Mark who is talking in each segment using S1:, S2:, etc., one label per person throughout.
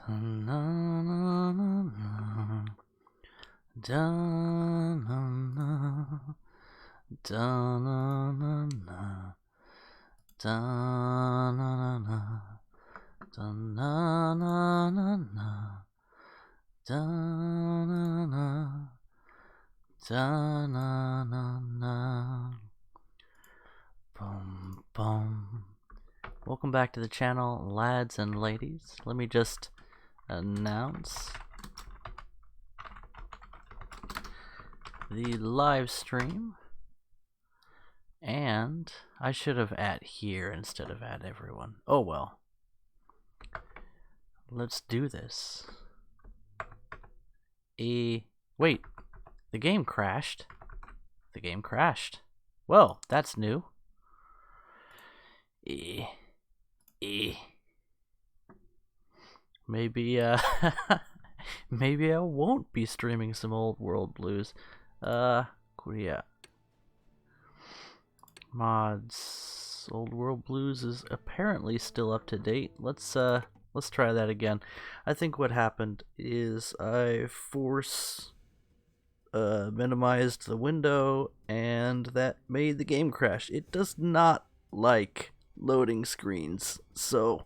S1: Na, na, na, na. Da, na, na. Da, na, na, na. Da, na, na, na. Da, na, na, na, na. Da, na, na. Da, na, na, na. Boom, boom. Welcome back to the channel, lads and ladies. Let me just announce the live stream. And I should have at here instead of at everyone. Oh well. Let's do this. Wait. The game crashed. The game crashed. Well, that's new. Maybe maybe I won't be streaming some Old World Blues. Yeah. Mods. Old World Blues is apparently still up to date. Let's try that again. I think what happened is I minimized the window and that made the game crash. It does not like loading screens, so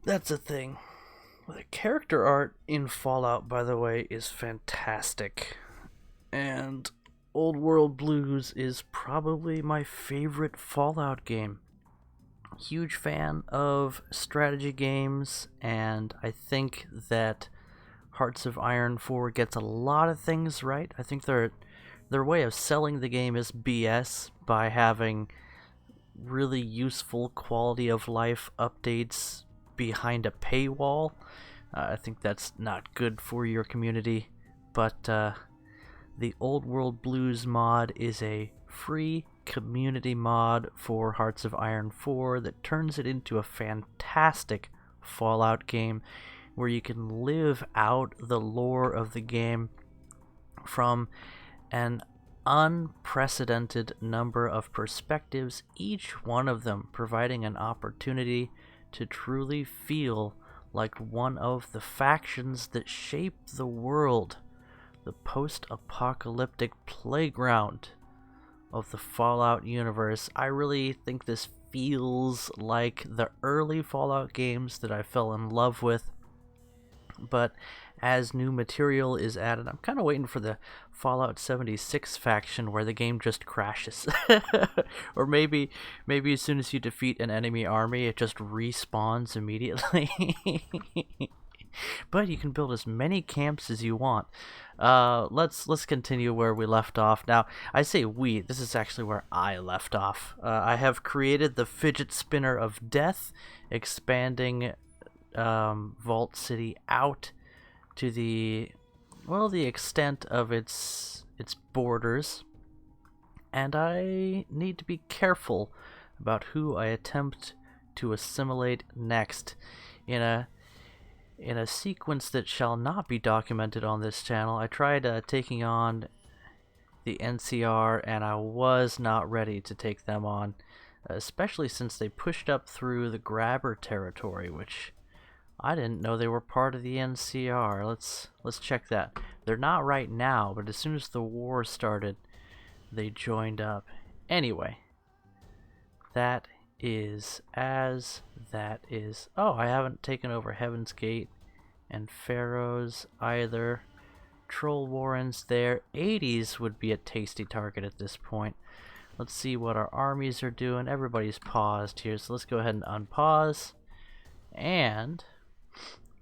S1: that's a thing. The character art in Fallout, by the way, is fantastic, and Old World Blues is probably my favorite Fallout game. Huge fan of strategy games, and I think that Hearts of Iron 4 gets a lot of things right. I think their way of selling the game is BS by having really useful quality of life updates behind a paywall. I think that's not good for your community, but the Old World Blues mod is a free community mod for Hearts of Iron 4 that turns it into a fantastic Fallout game where you can live out the lore of the game from an unprecedented number of perspectives, each one of them providing an opportunity to truly feel like one of the factions that shape the world, the post-apocalyptic playground of the Fallout universe. I really think this feels like the early Fallout games that I fell in love with, but as new material is added, I'm kind of waiting for the Fallout 76 faction where the game just crashes. Or maybe as soon as you defeat an enemy army, it just respawns immediately. But you can build as many camps as you want. Let's continue where we left off. Now, I say we, this is actually where I left off. I have created the fidget spinner of death, expanding Vault City out to the extent of its borders, and I need to be careful about who I attempt to assimilate next in a sequence that shall not be documented on this channel. I tried taking on the NCR, and I was not ready to take them on, especially since they pushed up through the Grabber territory, which I didn't know they were part of the NCR. Let's check that. They're not right now, but as soon as the war started, they joined up. Anyway, that is as that is. Oh, I haven't taken over Heaven's Gate and Pharaoh's either. Troll Warrens there. 80s would be a tasty target at this point. Let's see what our armies are doing. Everybody's paused here, so let's go ahead and unpause. And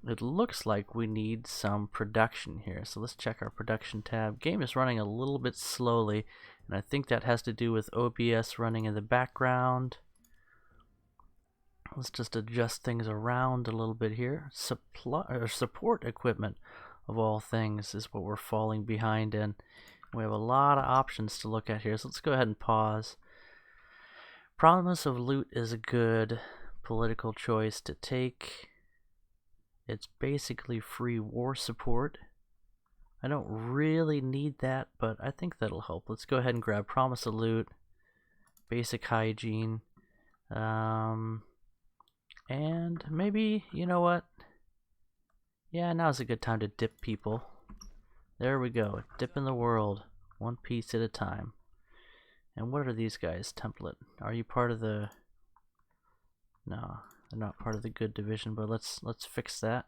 S1: it looks like we need some production here, so let's check our production tab. Game is running a little bit slowly, and I think that has to do with OBS running in the background. Let's just adjust things around a little bit here. Support equipment, of all things, is what we're falling behind in. We have a lot of options to look at here, so let's go ahead and pause. Promise of loot is a good political choice to take. It's basically free war support. I don't really need that, but I think that'll help. Let's go ahead and grab Promise of Loot, Basic Hygiene, and maybe, you know what? Yeah, now's a good time to dip, people. There we go. Dip in the world. One piece at a time. And what are these guys? Template. Are you part of the... No, they're not part of the good division, but let's fix that.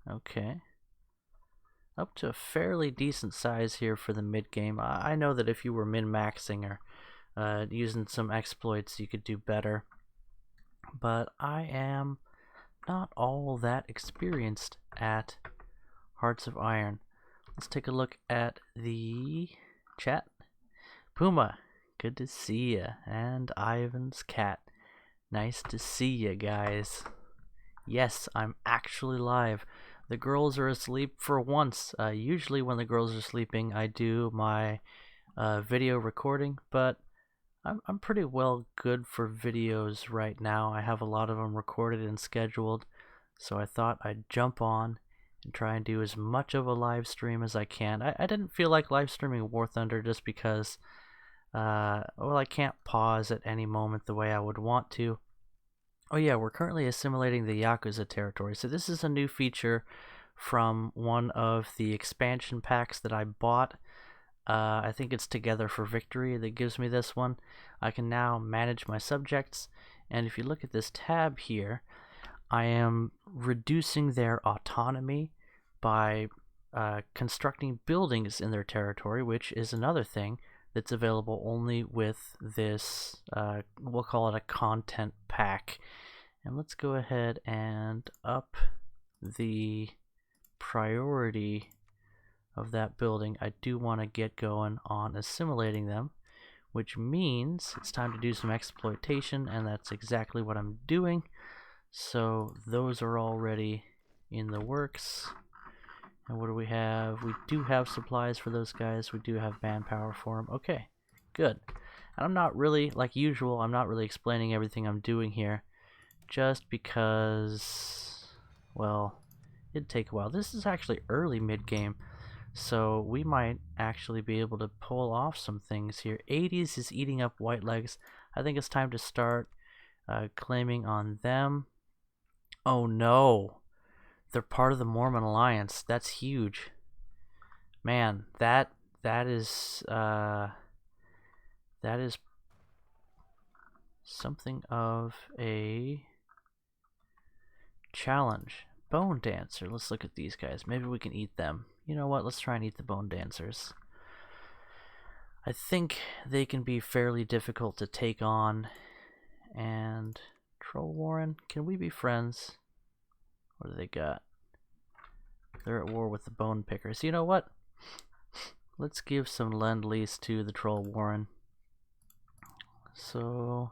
S1: Okay. Up to a fairly decent size here for the mid-game. I know that if you were min-maxing or using some exploits, you could do better. But I am not all that experienced at Hearts of Iron. Let's take a look at the chat. Puma, good to see ya. And Ivan's cat. Nice to see ya, guys. Yes, I'm actually live. The girls are asleep for once. Usually when the girls are sleeping, I do my video recording, but I'm pretty well good for videos right now. I have a lot of them recorded and scheduled, so I thought I'd jump on and try and do as much of a live stream as I can. I didn't feel like live streaming War Thunder just because, well, I can't pause at any moment the way I would want to. Oh yeah, we're currently assimilating the Yakuza territory. So this is a new feature from one of the expansion packs that I bought. I think it's Together for Victory that gives me this one. I can now manage my subjects, and if you look at this tab here, I am reducing their autonomy by constructing buildings in their territory, which is another thing that's available only with this, we'll call it a content pack. And let's go ahead and up the priority of that building. I do want to get going on assimilating them, which means it's time to do some exploitation, and that's exactly what I'm doing. So those are already in the works. And what do we have? We do have supplies for those guys. We do have manpower for them. Okay, good. And I'm not really, like usual, I'm not really explaining everything I'm doing here, just because, well, it'd take a while. This is actually early mid-game, so we might actually be able to pull off some things here. 80s is eating up White Legs. I think it's time to start claiming on them. Oh no! They're part of the Mormon Alliance. That's huge. Man, that is something of a challenge. Bone Dancer. Let's look at these guys. Maybe we can eat them. You know what? Let's try and eat the Bone Dancers. I think they can be fairly difficult to take on. And Troll Warren, can we be friends? What do they got? They're at war with the Bone Pickers. You know what? Let's give some lend-lease to the Troll Warren. So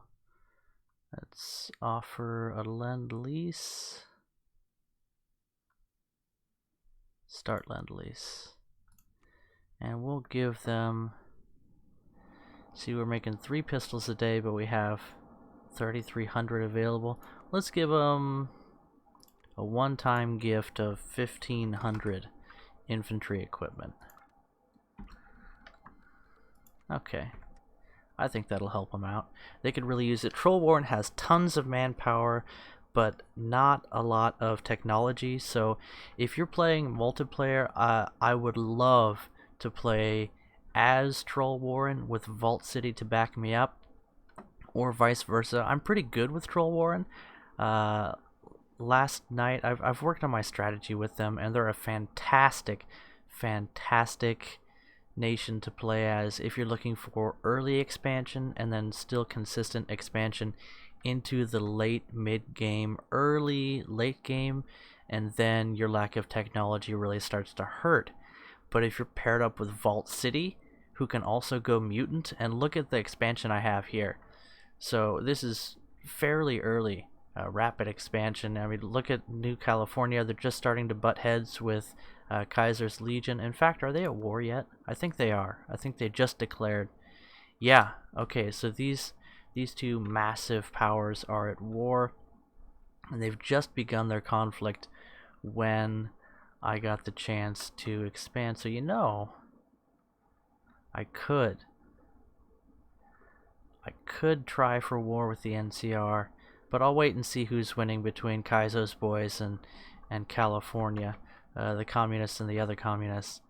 S1: let's offer a lend-lease. Start lend-lease. And we'll give them... See, we're making 3 pistols a day, but we have 3,300 available. Let's give them a one-time gift of 1,500 infantry equipment. Okay. I think that'll help them out. They could really use it. Troll Warren has tons of manpower, but not a lot of technology. So if you're playing multiplayer, I would love to play as Troll Warren with Vault City to back me up, or vice versa. I'm pretty good with Troll Warren. Last night, I've worked on my strategy with them, and they're a fantastic nation to play as if you're looking for early expansion and then still consistent expansion into the late mid-game, early late game, and then your lack of technology really starts to hurt. But if you're paired up with Vault City, who can also go mutant, and look at the expansion I have here. So this is fairly early. Rapid expansion. I mean, look at New California. They're just starting to butt heads with Kaiser's Legion. In fact, are they at war yet? I think they are. I think they just declared. Yeah. Okay. So these two massive powers are at war, and they've just begun their conflict when I got the chance to expand. So you know, I could try for war with the NCR. But I'll wait and see who's winning between Kaizo's boys and California. The communists and the other communists.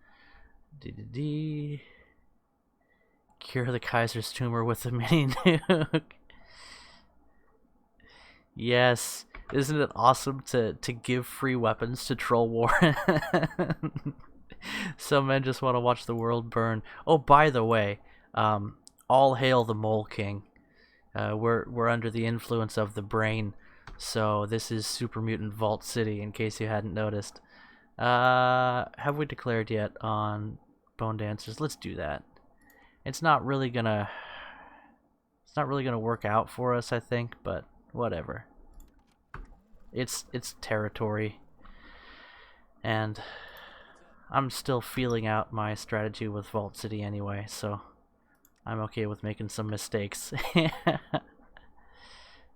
S1: Cure the Kaiser's tumor with a mini nuke. Yes, isn't it awesome to give free weapons to troll Warren? Some men just want to watch the world burn. Oh, by the way, all hail the Mole King. We're under the influence of the brain, so this is Super Mutant Vault City. In case you hadn't noticed, have we declared yet on Bone Dancers? Let's do that. It's not really gonna work out for us, I think, but whatever. It's territory, and I'm still feeling out my strategy with Vault City anyway, so I'm okay with making some mistakes.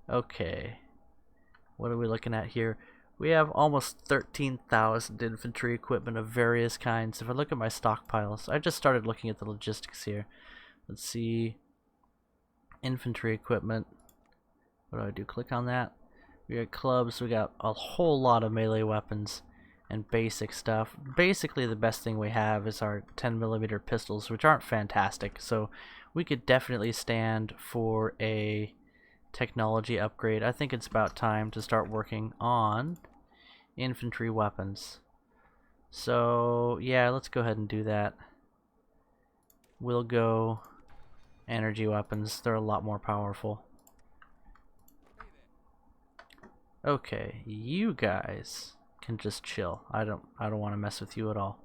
S1: Okay, what are we looking at here? We have almost 13,000 infantry equipment of various kinds. If I look at my stockpiles, I just started looking at the logistics here. Let's see, infantry equipment. What do I do? Click on that. We got clubs, we got a whole lot of melee weapons and basic stuff. Basically the best thing we have is our 10mm pistols, which aren't fantastic, so we could definitely stand for a technology upgrade. I think it's about time to start working on infantry weapons. So yeah, let's go ahead and do that. We'll go energy weapons. They're a lot more powerful. Okay, you guys can just chill. I don't want to mess with you at all.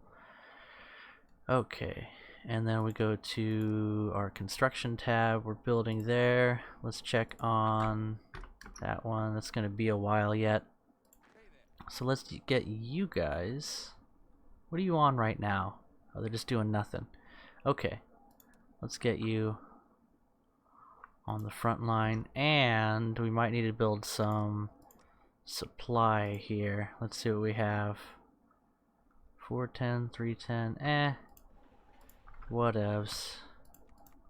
S1: Okay, and then we go to our construction tab. We're building there. Let's check on that one. That's gonna be a while yet. So let's get you guys. What are you on right now? Oh, they're just doing nothing. Okay, let's get you on the front line, and we might need to build some supply here. Let's see what we have. 410, 310, whatevs.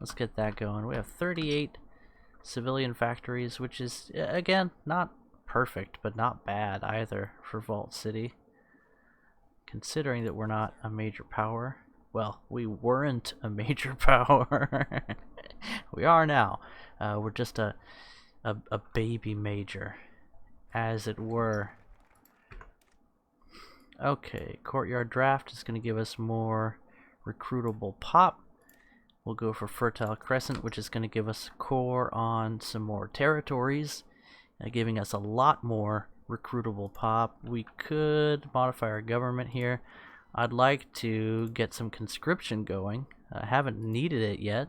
S1: Let's get that going. We have 38 civilian factories, which is, again, not perfect, but not bad either for Vault City, considering that we're not a major power. Well, we weren't a major power. We are now. We're just a baby major, as it were. Okay, Courtyard Draft is going to give us more recruitable pop. We'll go for Fertile Crescent, which is going to give us core on some more territories, giving us a lot more recruitable pop. We could modify our government here. I'd like to get some conscription going. I haven't needed it yet.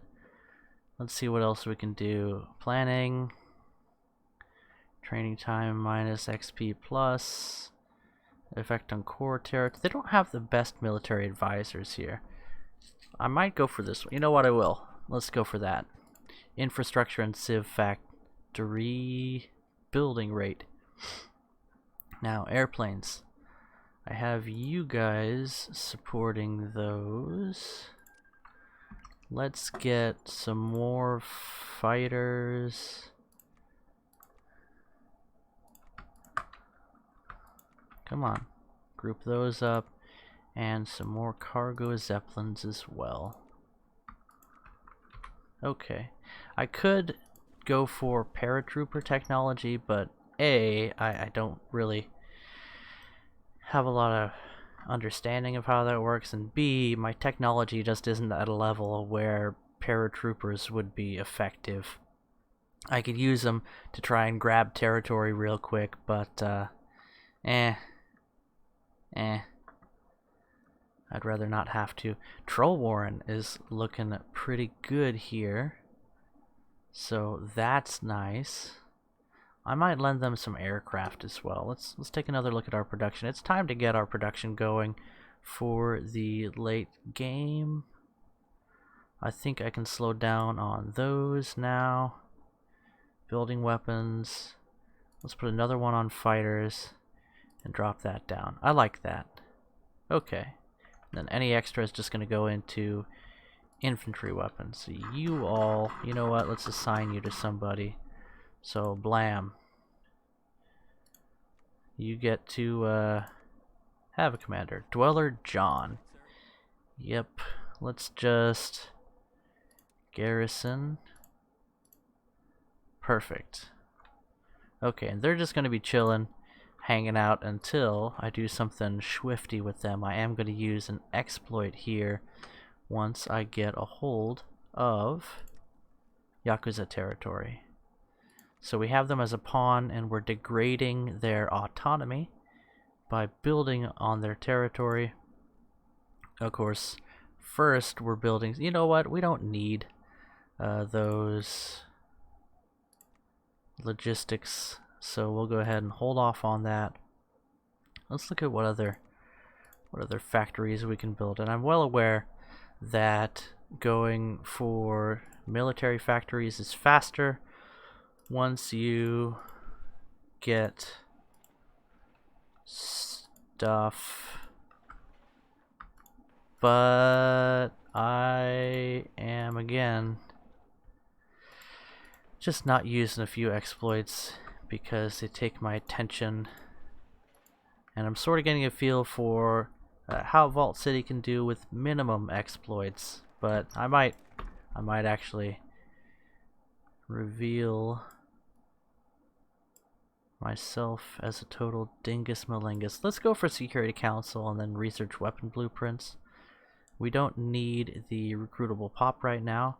S1: Let's see what else we can do. Planning. Training time minus XP plus. Effect on core territory. They don't have the best military advisors here. I might go for this one. You know what, I will. Let's go for that. Infrastructure and Civ Factory building rate. Now, airplanes. I have you guys supporting those. Let's get some more fighters. Come on, group those up, and some more cargo zeppelins as well. Okay, I could go for paratrooper technology, but I don't really have a lot of understanding of how that works, and B, my technology just isn't at a level where paratroopers would be effective. I could use them to try and grab territory real quick, but I'd rather not have to. Troll Warren is looking pretty good here, so that's nice. I might lend them some aircraft as well. Let's take another look at our production. It's time to get our production going for the late game. I think I can slow down on those now. Building weapons. Let's put another one on fighters and drop that down. I like that. Okay. And then any extra is just going to go into infantry weapons. So you all, you know what, let's assign you to somebody. So blam. You get to have a commander. Dweller John. Yep. Let's just garrison. Perfect. Okay, and they're just going to be chilling, hanging out until I do something swifty with them. I am going to use an exploit here once I get a hold of Yakuza territory. So we have them as a pawn, and we're degrading their autonomy by building on their territory. Of course, first we're building... You know what? We don't need those logistics, so we'll go ahead and hold off on that. Let's look at what other factories we can build. And I'm well aware that going for military factories is faster once you get stuff, but I am again just not using a few exploits because they take my attention, and I'm sort of getting a feel for how Vault City can do with minimum exploits. But I might actually reveal myself as a total dingus malingus. Let's go for Security Council and then research weapon blueprints. We don't need the recruitable pop right now,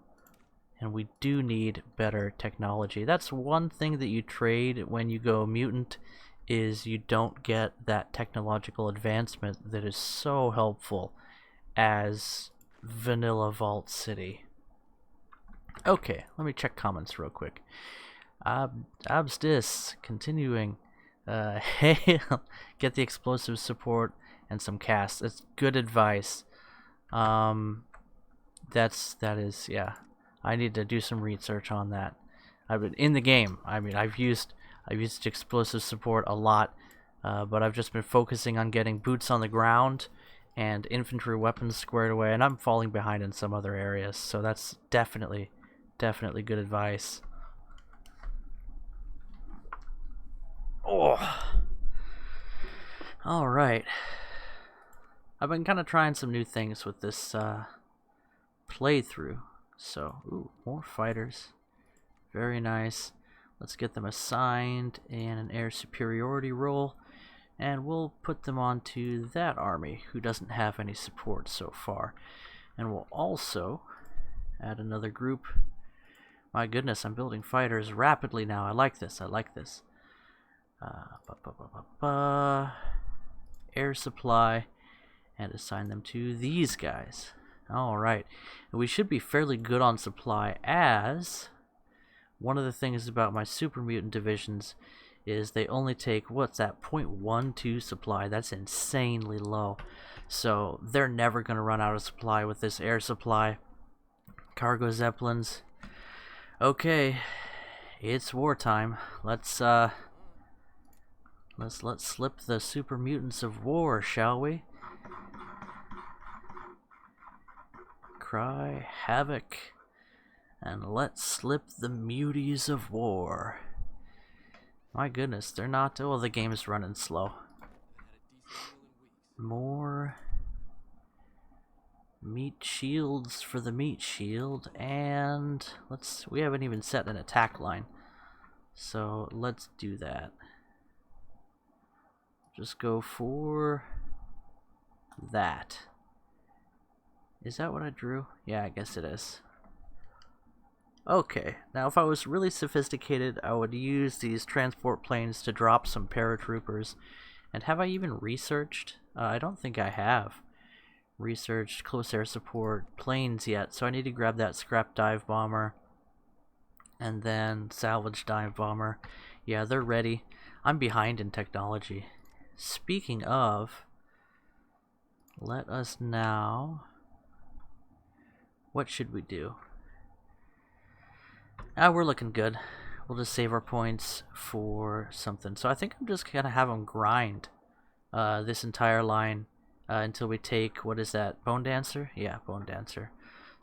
S1: and we do need better technology. That's one thing that you trade when you go mutant, is you don't get that technological advancement that is so helpful as vanilla Vault City. Okay, let me check comments real quick. Absdis, continuing. Hey, get the explosive support and some casts. That's good advice. That is, yeah. I need to do some research on that. I've been in the game. I mean, I've used explosive support a lot, but I've just been focusing on getting boots on the ground and infantry weapons squared away, and I'm falling behind in some other areas. So that's definitely good advice. Oh. All right. I've been kind of trying some new things with this playthrough. So, ooh, more fighters. Very nice. Let's get them assigned in an air superiority role, and we'll put them onto that army who doesn't have any support so far. And we'll also add another group. My goodness, I'm building fighters rapidly now. I like this. Air supply, and assign them to these guys. Alright, we should be fairly good on supply, as one of the things about my super mutant divisions is they only take, what's that, 0.12 supply. That's insanely low. So they're never going to run out of supply with this air supply. Cargo zeppelins. Okay, it's wartime. Let's slip the super mutants of war, shall we? Cry havoc, and let's slip the muties of war. My goodness, they're not. Oh, the game is running slow. More meat shields for the meat shield, and we haven't even set an attack line, so let's do that. Just go for that. Is that what I drew? Yeah, I guess it is. Okay, now if I was really sophisticated, I would use these transport planes to drop some paratroopers. And have I even researched? I don't think I have researched close air support planes yet, so I need to grab that scrap dive bomber and then salvage dive bomber. Yeah, they're ready. I'm behind in technology. Speaking of, let us now... What should we do? We're looking good. We'll just save our points for something. So I think I'm just gonna have them grind this entire line until we take, what is that, Bone Dancer? Yeah, Bone Dancer.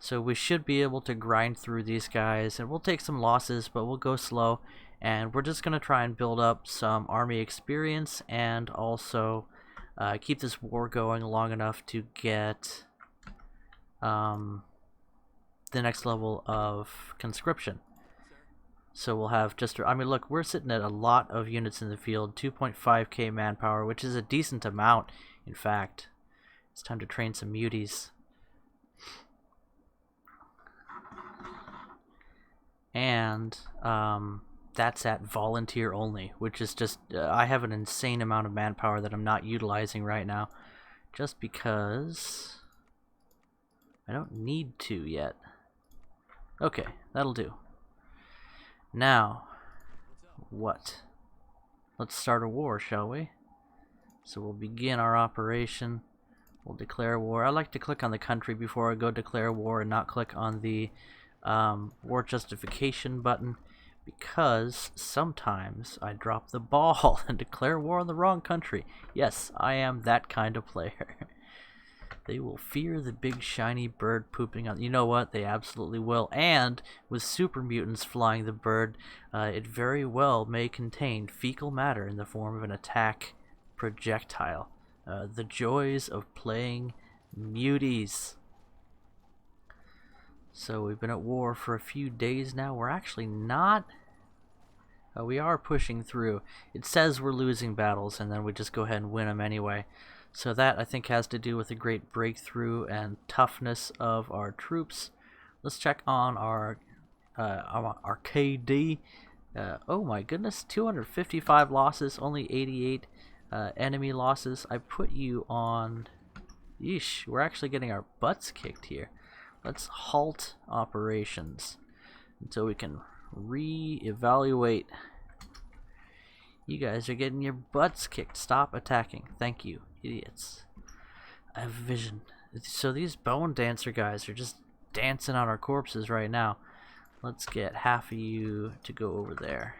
S1: So we should be able to grind through these guys, and we'll take some losses, but we'll go slow, And we're just going to try and build up some army experience and also keep this war going long enough to get the next level of conscription. So we'll have just, I mean, look, we're sitting at a lot of units in the field, 2.5k manpower, which is a decent amount, in fact. It's time to train some muties. And that's at volunteer only, which is just, I have an insane amount of manpower that I'm not utilizing right now, just because I don't need to yet. Okay, that'll do. Now, what? Let's start a war, shall we? So we'll begin our operation. We'll declare war. I like to click on the country before I go declare war and not click on the war justification button, because sometimes I drop the ball and declare war on the wrong country. Yes, I am that kind of player. They will fear the big shiny bird pooping on. You know what? They absolutely will. And with super mutants flying the bird, it very well may contain fecal matter in the form of an attack projectile. The joys of playing muties. So we've been at war for a few days now. We're actually not. We are pushing through. It says we're losing battles, and then we just go ahead and win them anyway. So that, I think, has to do with the great breakthrough and toughness of our troops. Let's check on our KD. Oh my goodness, 255 losses, only 88 enemy losses. I put you on... Yeesh, we're actually getting our butts kicked here. Let's halt operations until we can re-evaluate. You guys are getting your butts kicked. Stop attacking. Thank you, idiots. I have a vision. So these bone dancer guys are just dancing on our corpses right now. Let's get half of you to go over there.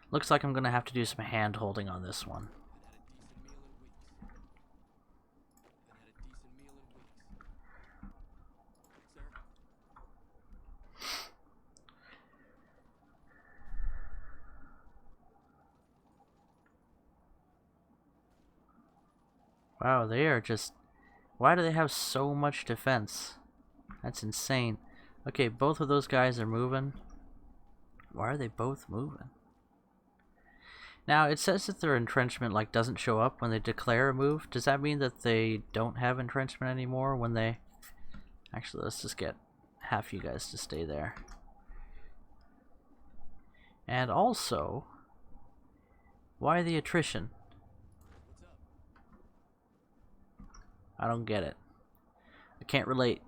S1: Looks like I'm gonna have to do some hand holding on this one. Wow, they are just... Why do they have so much defense? That's insane. Okay, both of those guys are moving. Why are they both moving? Now, it says that their entrenchment like doesn't show up when they declare a move. Does that mean that they don't have entrenchment anymore when they... Actually, let's just get half you guys to stay there. And also, why the attrition? I don't get it. I can't relate.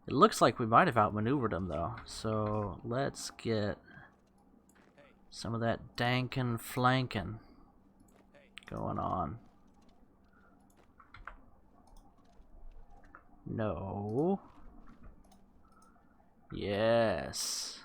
S1: It looks like we might have outmaneuvered them though. So let's get some of that dankin' flanking going on. No. Yes.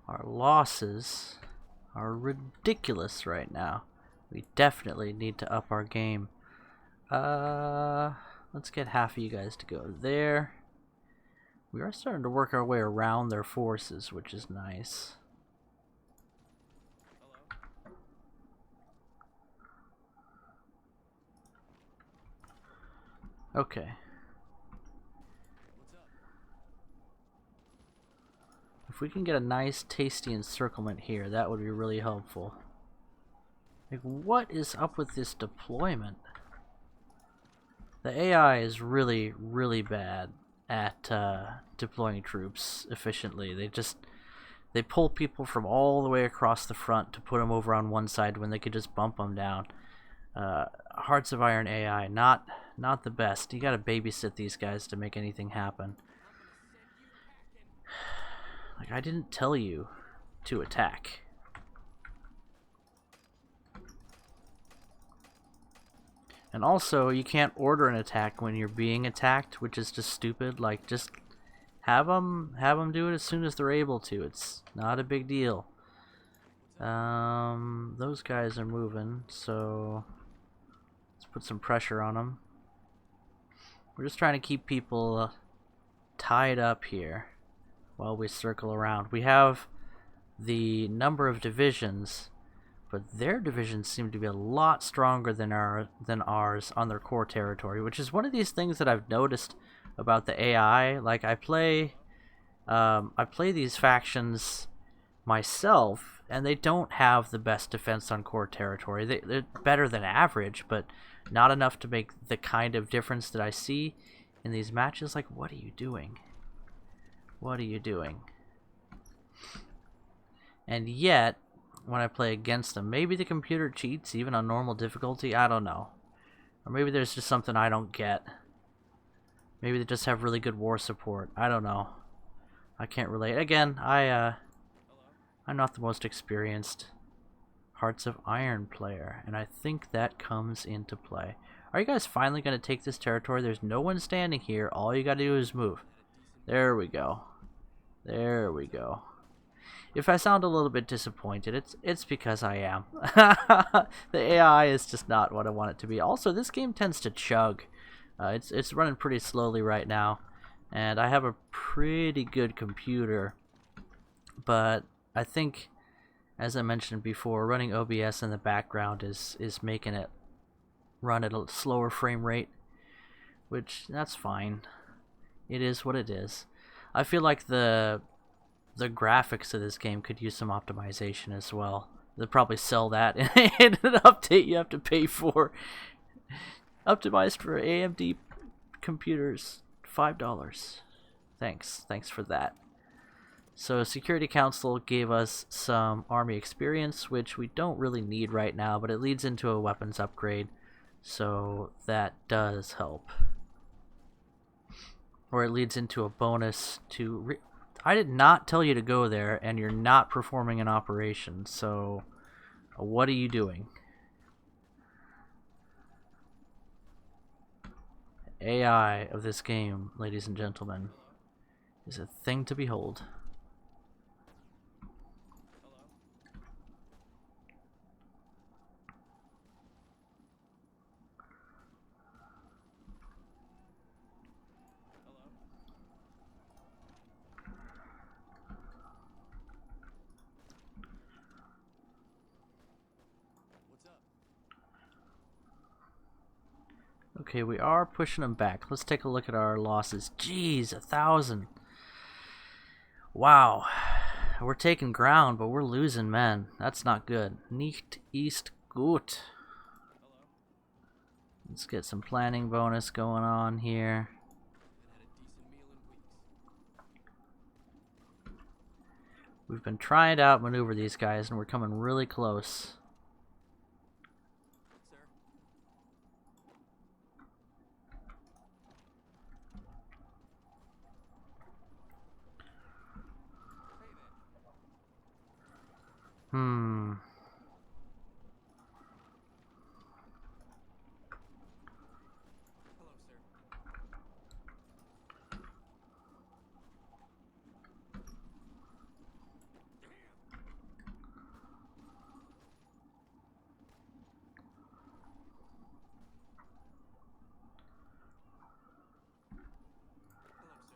S1: Our losses are ridiculous right now. We definitely need to up our game. Let's get half of you guys to go there. We are starting to work our way around their forces, which is nice. Okay. If we can get a nice tasty encirclement here, that would be really helpful. Like, what is up with this deployment? The AI is really, really bad at deploying troops efficiently. They pull people from all the way across the front to put them over on one side when they could just bump them down. Hearts of Iron AI, not the best. You gotta babysit these guys to make anything happen. Like, I didn't tell you to attack. And also, you can't order an attack when you're being attacked, which is just stupid. Like, just have them do it as soon as they're able to. It's not a big deal. Those guys are moving, so let's put some pressure on them. We're just trying to keep people tied up here while we circle around. We have the number of divisions, but their divisions seem to be a lot stronger than ours on their core territory, which is one of these things that I've noticed about the AI. Like, I play these factions myself, and they don't have the best defense on core territory. They're better than average, but not enough to make the kind of difference that I see in these matches. Like, what are you doing? What are you doing? And yet, when I play against them, maybe the computer cheats even on normal difficulty, I don't know. Or maybe there's just something I don't get. Maybe they just have really good war support. I don't know. I can't relate. Again, I'm not the most experienced Hearts of Iron player, and I think that comes into play. Are you guys finally going to take this territory? There's no one standing here. All you got to do is move. There we go. There we go. If I sound a little bit disappointed, it's because I am. The AI is just not what I want it to be. Also, this game tends to chug. It's running pretty slowly right now, and I have a pretty good computer, but I think, as I mentioned before, running OBS in the background is making it run at a slower frame rate, which that's fine. It is what it is. I feel like the graphics of this game could use some optimization as well. They'll probably sell that in an update you have to pay for. Optimized for AMD computers, $5. Thanks for that. So Security Council gave us some army experience, which we don't really need right now, but it leads into a weapons upgrade, so that does help. Or it leads into a bonus to... I did not tell you to go there, and you're not performing an operation, so what are you doing? AI of this game, ladies and gentlemen, is a thing to behold. Okay, we are pushing them back. Let's take a look at our losses. Jeez, 1,000. Wow. We're taking ground, but we're losing men. That's not good. Nicht ist gut. Let's get some planning bonus going on here. We've been trying to outmaneuver these guys, and we're coming really close.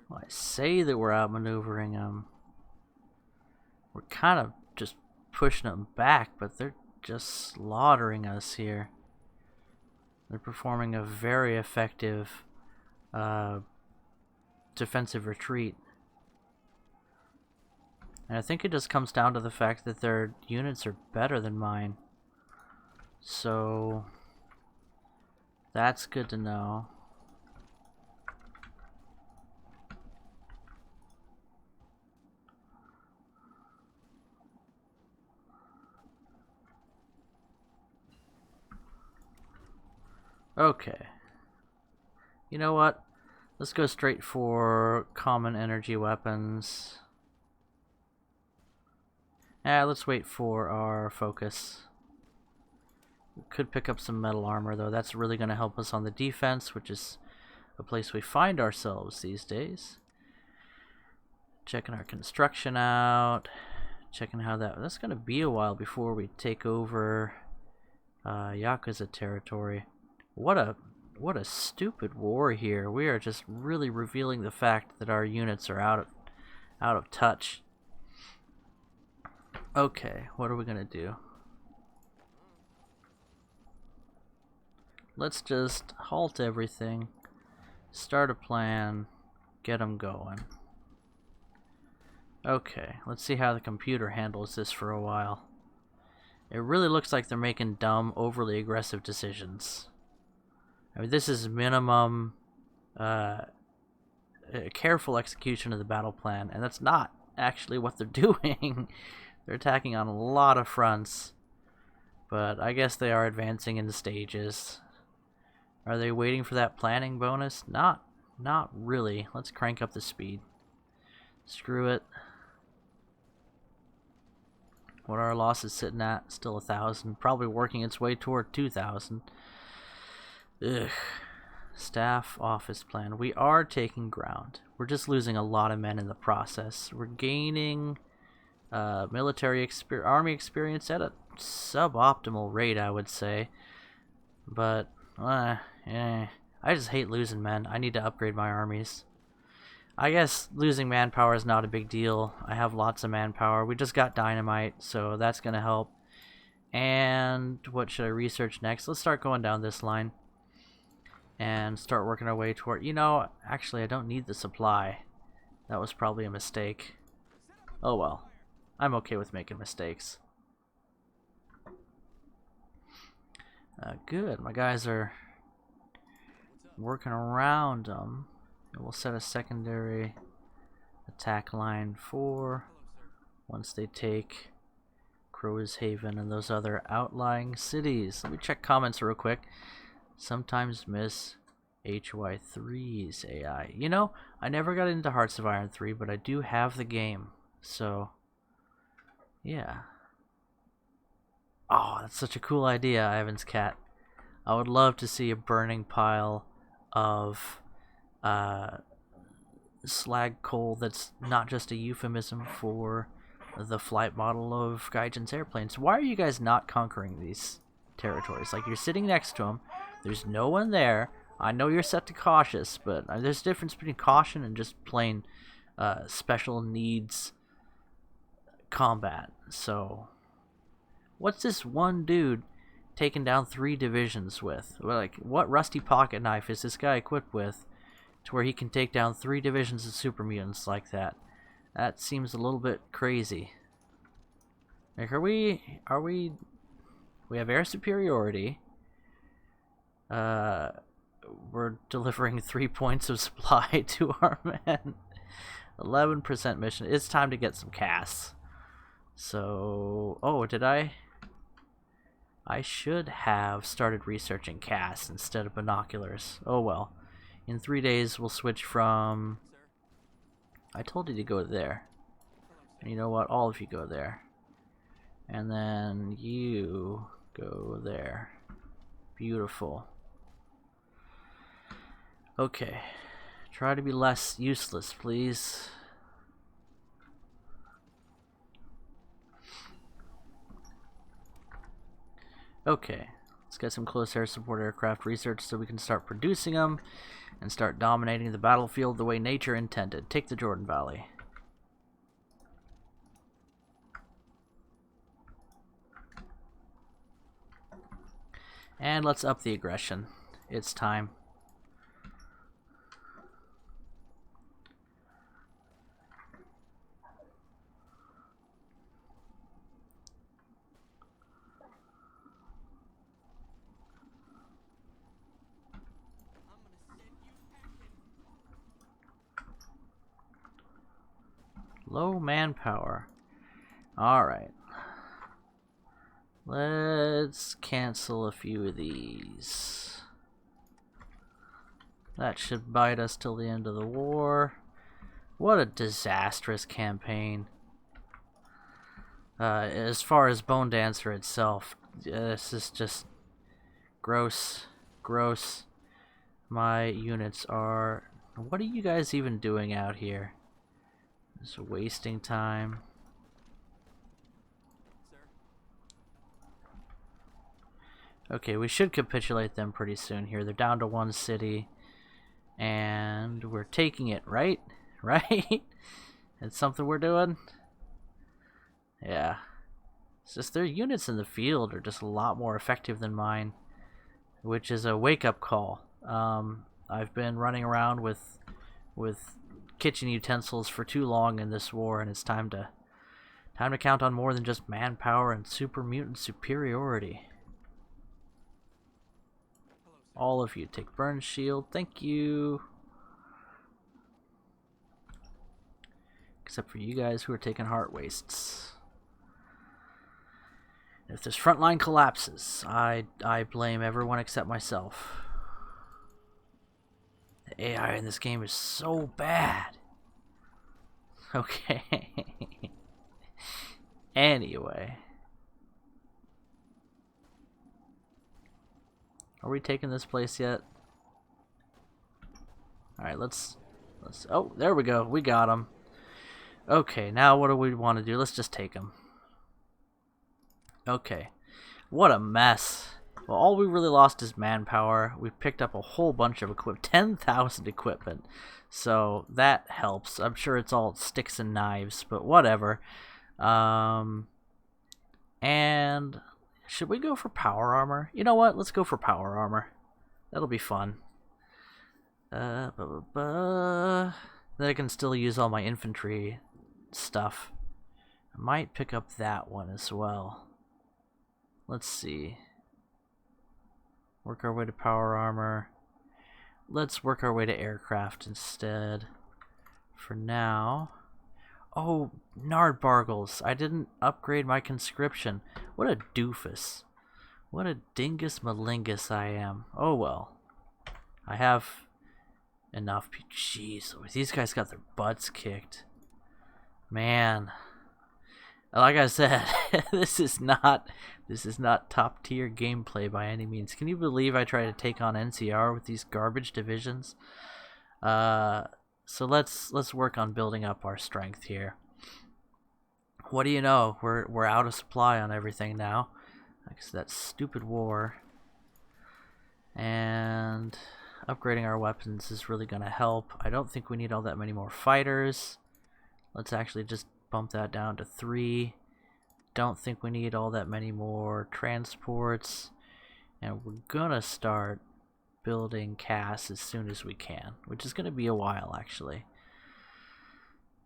S1: Well, I say that we're outmaneuvering them. We're kind of just pushing them back, but they're just slaughtering us here. They're performing a very effective defensive retreat. And I think it just comes down to the fact that their units are better than mine. So that's good to know. Okay. You know what? Let's go straight for common energy weapons. Let's wait for our focus. We could pick up some metal armor, though. That's really going to help us on the defense, which is a place we find ourselves these days. Checking our construction out. Checking how that's going to be a while before we take over Yakuza territory. What a stupid war here. We are just really revealing the fact that our units are out of touch. Okay, what are we gonna do? Let's just halt everything, start a plan, get them going. Okay, let's see how the computer handles this for a while. It really looks like they're making dumb, overly aggressive decisions. I mean, this is minimum careful execution of the battle plan, and that's not actually what they're doing. They're attacking on a lot of fronts, but I guess they are advancing in stages. Are they waiting for that planning bonus? Not really. Let's crank up the speed. Screw it. What are our losses sitting at? Still 1,000. Probably working its way toward 2,000. Ugh. Staff office plan. We are taking ground. We're just losing a lot of men in the process. We're gaining military army experience at a suboptimal rate, I would say. But, I just hate losing men. I need to upgrade my armies. I guess losing manpower is not a big deal. I have lots of manpower. We just got dynamite, so that's going to help. And what should I research next? Let's start going down this line and start working our way toward... You know, actually, I don't need the supply. That was probably a mistake. Oh well. I'm okay with making mistakes. Good. My guys are working around them. We'll set a secondary attack line for once they take Crow's Haven and those other outlying cities. Let me check comments real quick. Sometimes miss HY3's AI. You know, I never got into Hearts of Iron 3, but I do have the game. So, yeah. Oh, that's such a cool idea, Ivan's cat. I would love to see a burning pile of slag coal that's not just a euphemism for the flight model of Gaijin's airplanes. Why are you guys not conquering these territories? Like, you're sitting next to them, there's no one there. I know you're set to cautious, but there's a difference between caution and just plain special needs combat. So, what's this one dude taking down 3 divisions with? Like, what rusty pocket knife is this guy equipped with to where he can take down 3 divisions of super mutants like that? That seems a little bit crazy. Like, we have air superiority. We're delivering 3 points of supply to our men. 11% mission. It's time to get some casts. So, oh, did I should have started researching casts instead of binoculars. Oh well. In 3 days, we'll switch from... I told you to go there. And you know what? All of you go there. And then you go there. Beautiful. Okay. Try to be less useless, please. Okay. Let's get some close air support aircraft research so we can start producing them and start dominating the battlefield the way nature intended. Take the Jordan Valley. And let's up the aggression. It's time. Low manpower. Alright. Let's cancel a few of these. That should bite us till the end of the war. What a disastrous campaign. As far as Bone Dancer itself, this is just gross. Gross. My units are... What are you guys even doing out here? Just wasting time. Okay, we should capitulate them pretty soon here. They're down to 1 city. And we're taking it, right? Right? It's something we're doing? Yeah. It's just their units in the field are just a lot more effective than mine. Which is a wake-up call. I've been running around with kitchen utensils for too long in this war, and it's time to count on more than just manpower and super mutant superiority. All of you take burn shield, thank you. Except for you guys who are taking heart wastes. If this front line collapses, I blame everyone except myself. The AI in this game is so bad. Okay. Anyway. Are we taking this place yet? Alright, let's... Oh, there we go. We got him. Okay, now what do we want to do? Let's just take him. Okay. What a mess. Well, all we really lost is manpower. We picked up a whole bunch of equipment. 10,000 equipment. So, that helps. I'm sure it's all sticks and knives, but whatever. And... should we go for power armor? You know what? Let's go for power armor. That'll be fun. Then I can still use all my infantry stuff. I might pick up that one as well. Let's see. Work our way to power armor. Let's work our way to aircraft instead. For now. Oh, Nardbargles. I didn't upgrade my conscription. What a doofus. What a dingus malingus I am. Oh well. I have enough. Jeez, these guys got their butts kicked. Man. Like I said, this is not top tier gameplay by any means. Can you believe I tried to take on NCR with these garbage divisions? So let's work on building up our strength here. What do you know? We're out of supply on everything now. Because that stupid war. And upgrading our weapons is really gonna help. I don't think we need all that many more fighters. Let's actually just bump that down to 3. Don't think we need all that many more transports. And we're gonna start building CAS as soon as we can, which is going to be a while actually.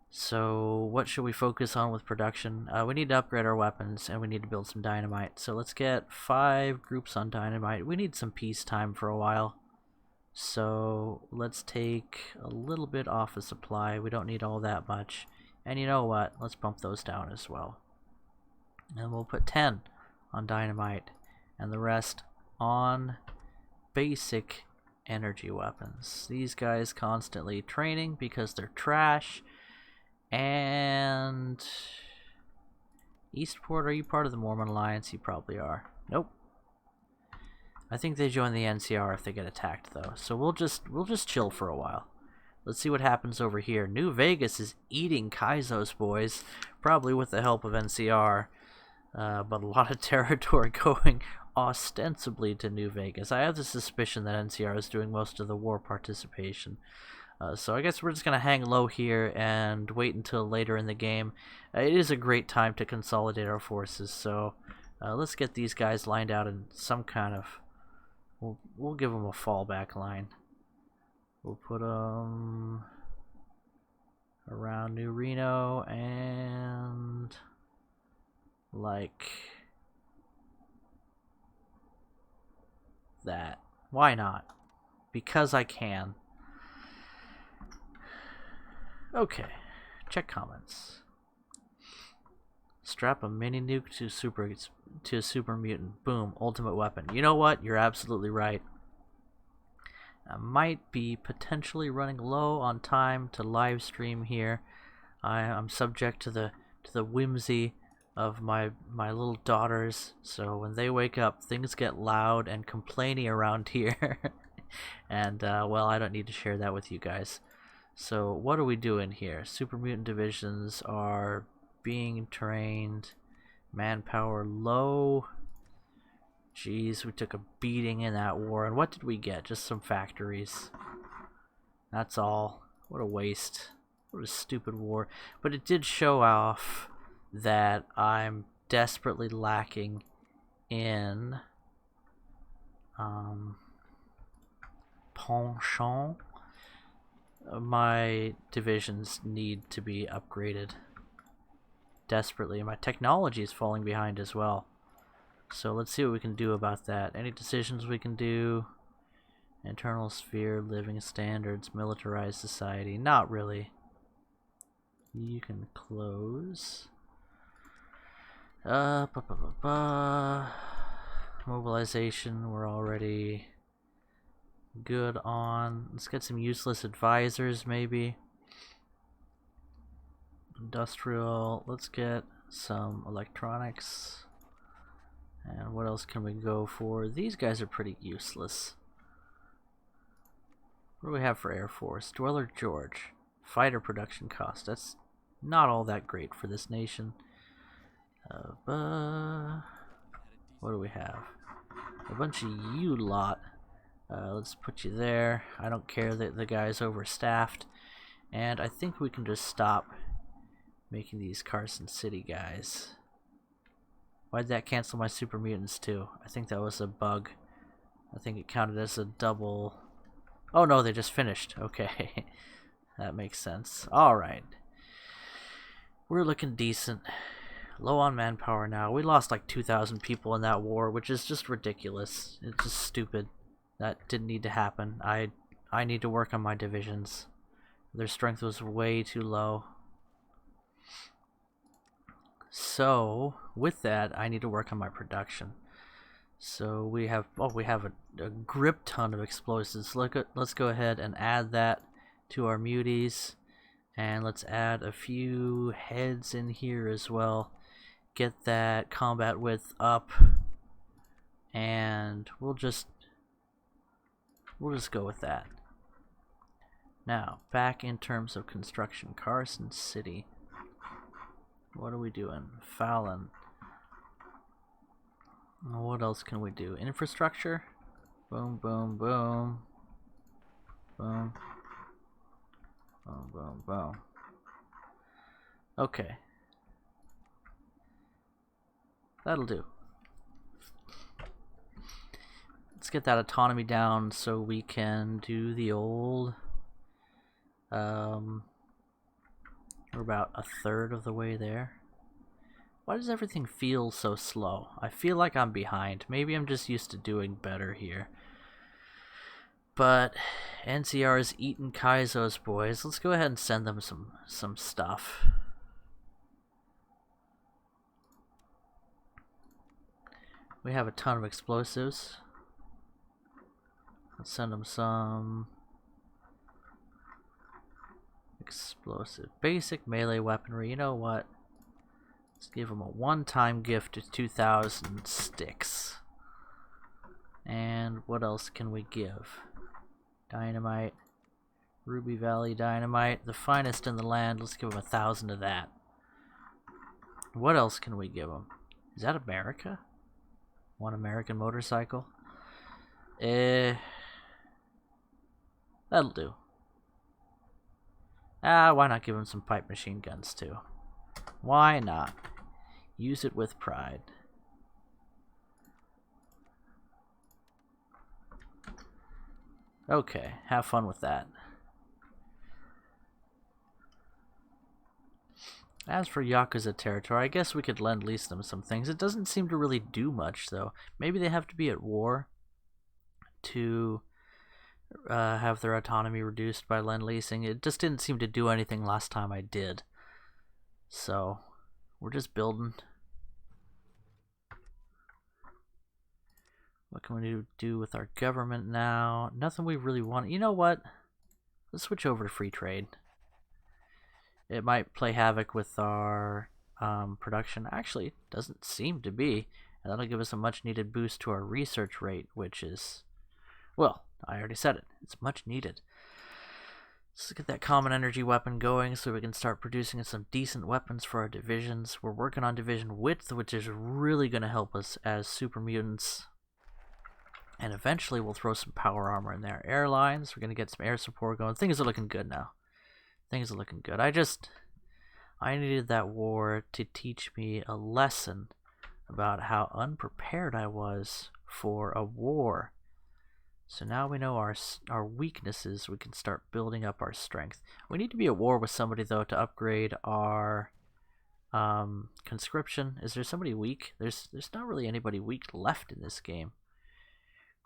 S1: So what should we focus on with production? We need to upgrade our weapons and we need to build some dynamite. So let's get 5 groups on dynamite. We need some peacetime for a while. So let's take a little bit off of supply. We don't need all that much. And you know what? Let's bump those down as well. And we'll put 10 on dynamite and the rest on basic energy weapons. These guys constantly training because they're trash. And Eastport, are you part of the Mormon Alliance? You probably are. Nope. I think they join the NCR if they get attacked though. So we'll just chill for a while. Let's see what happens over here. New Vegas is eating Kaizo's boys, probably with the help of NCR. But a lot of territory going ostensibly to New Vegas. I have the suspicion that NCR is doing most of the war participation. So I guess we're just going to hang low here and wait until later in the game. It is a great time to consolidate our forces, so let's get these guys lined out in some kind of... We'll give them a fallback line. We'll put them around New Reno and... like... that. Why not? Because I can. Okay. Check comments. Strap a mini nuke to a super mutant. Boom. Ultimate weapon. You know what? You're absolutely right.
S2: I might be potentially running low on time to live stream here. I'm subject to the whimsy of my little daughters, so when they wake up, things get loud and complainy around here. And well, I don't need to share that with you guys. So what are we doing here? Super mutant divisions are being trained. Manpower low. Jeez, we took a beating in that war. And what did we get? Just some factories. That's all. What a waste. What a stupid war. But it did show off that I'm desperately lacking in penchant. My divisions need to be upgraded desperately. My technology is falling behind as well. So let's see what we can do about that. Any decisions we can do? Internal sphere, living standards, militarized society. Not really. You can close. Mobilization, we're already good on. Let's get some useless advisors, maybe. Industrial, let's get some electronics. And what else can we go for? These guys are pretty useless. What do we have for Air Force? Dweller George. Fighter production cost. That's not all that great for this nation. What do we have? A bunch of you lot. Let's put you there. I don't care that the guy's overstaffed. And I think we can just stop making these Carson City guys. Why'd that cancel my super mutants too? I think that was a bug. I think it counted as a double. Oh no, they just finished. Okay. That makes sense. Alright. We're looking decent. Low on manpower now. We lost like 2,000 people in that war, which is just ridiculous. It's just stupid. That didn't need to happen. I need to work on my divisions. Their strength was way too low. So, with that, I need to work on my production. So we have a grip ton of explosives. Let's go ahead and add that to our muties, and let's add a few heads in here as well. Get that combat width up, and we'll just go with that. Now, back in terms of construction, Carson City. What are we doing? Fallon. What else can we do? Infrastructure? Boom, boom, boom. Boom. Boom, boom, boom. Okay. That'll do. Let's get that autonomy down so we can do the old... we're about a third of the way there. Why does everything feel so slow? I feel like I'm behind. Maybe I'm just used to doing better here. But NCR is eating Kaizo's boys. Let's go ahead and send them some stuff. We have a ton of explosives. Let's send them some explosive basic melee weaponry. You know what? Let's give them a one-time gift of 2,000 sticks. And what else can we give? Dynamite. Ruby Valley Dynamite. The finest in the land. Let's give them 1,000 of that. What else can we give them? Is that America? One American motorcycle? That'll do. Why not give them some pipe machine guns too? Why not? Use it with pride. Okay, have fun with that. As for Yakuza territory, I guess we could lend-lease them some things. It doesn't seem to really do much, though. Maybe they have to be at war to have their autonomy reduced by lend-leasing. It just didn't seem to do anything last time I did. So, we're just building. What can we do with our government now? Nothing we really want. You know what? Let's switch over to free trade. It might play havoc with our production. Actually, it doesn't seem to be. And that'll give us a much needed boost to our research rate, which is, well, I already said it. It's much needed. Let's get that common energy weapon going so we can start producing some decent weapons for our divisions. We're working on division width, which is really going to help us as super mutants. And eventually we'll throw some power armor in there. Airlines, we're going to get some air support going. Things are looking good now. Things are looking good. I needed that war to teach me a lesson about how unprepared I was for a war. So now we know our weaknesses. We can start building up our strength. We need to be at war with somebody, though, to upgrade our conscription. Is there somebody weak? There's not really anybody weak left in this game.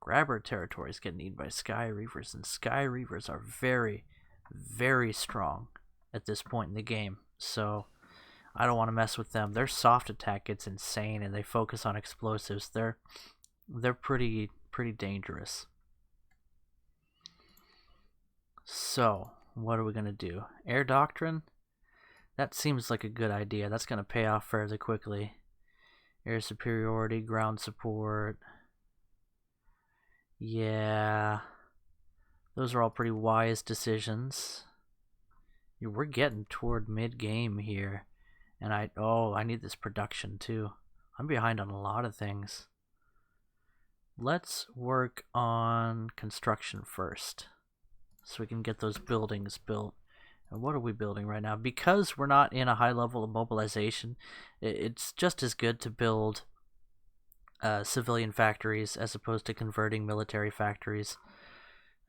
S2: Grabber territories get eaten by Sky Reavers, and Sky Reavers are very, very strong at this point in the game. So I don't want to mess with them. Their soft attack gets insane, and they focus on explosives. They're pretty dangerous. So, what are we going to do? Air Doctrine? That seems like a good idea. That's going to pay off fairly quickly. Air superiority, ground support. Yeah. Those are all pretty wise decisions. We're getting toward mid-game here. And I need this production too. I'm behind on a lot of things. Let's work on construction first, so we can get those buildings built. And what are we building right now? Because we're not in a high level of mobilization, it's just as good to build civilian factories as opposed to converting military factories,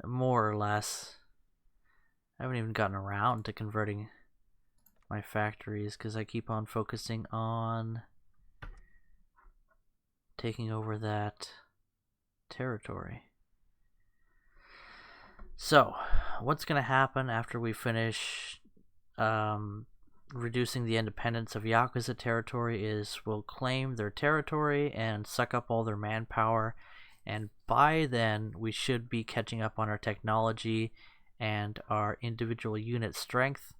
S2: more or less. I haven't even gotten around to converting my factories because I keep on focusing on taking over that territory. So, what's going to happen after we finish reducing the independence of Yakuza territory is we'll claim their territory and suck up all their manpower, and by then we should be catching up on our technology and our individual unit strength.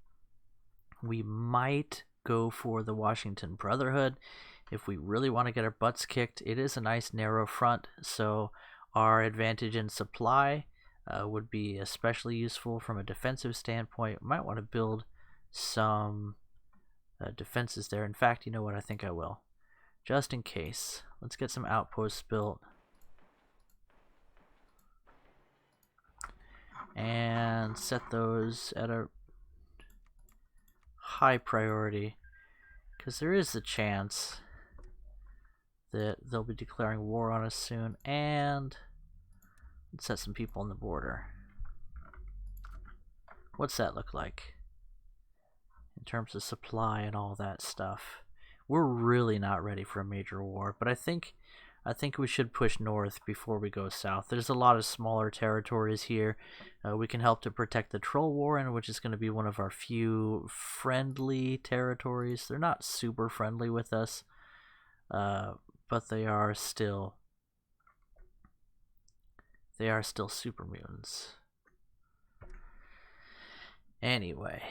S2: We might go for the Washington Brotherhood if we really want to get our butts kicked. It is a nice narrow front, so our advantage in supply would be especially useful from a defensive standpoint. Might want to build some defenses there. In fact, you know what? I think I will. Just in case. Let's get some outposts built. And set those at a high priority, because there is a chance that they'll be declaring war on us soon. And let's set some people on the border. What's that look like in terms of supply and all that stuff? We're really not ready for a major war, but I think we should push north before we go south. There's a lot of smaller territories here. We can help to protect the Troll Warren, which is going to be one of our few friendly territories. They're not super friendly with us, but they are still super mutants. Anyway,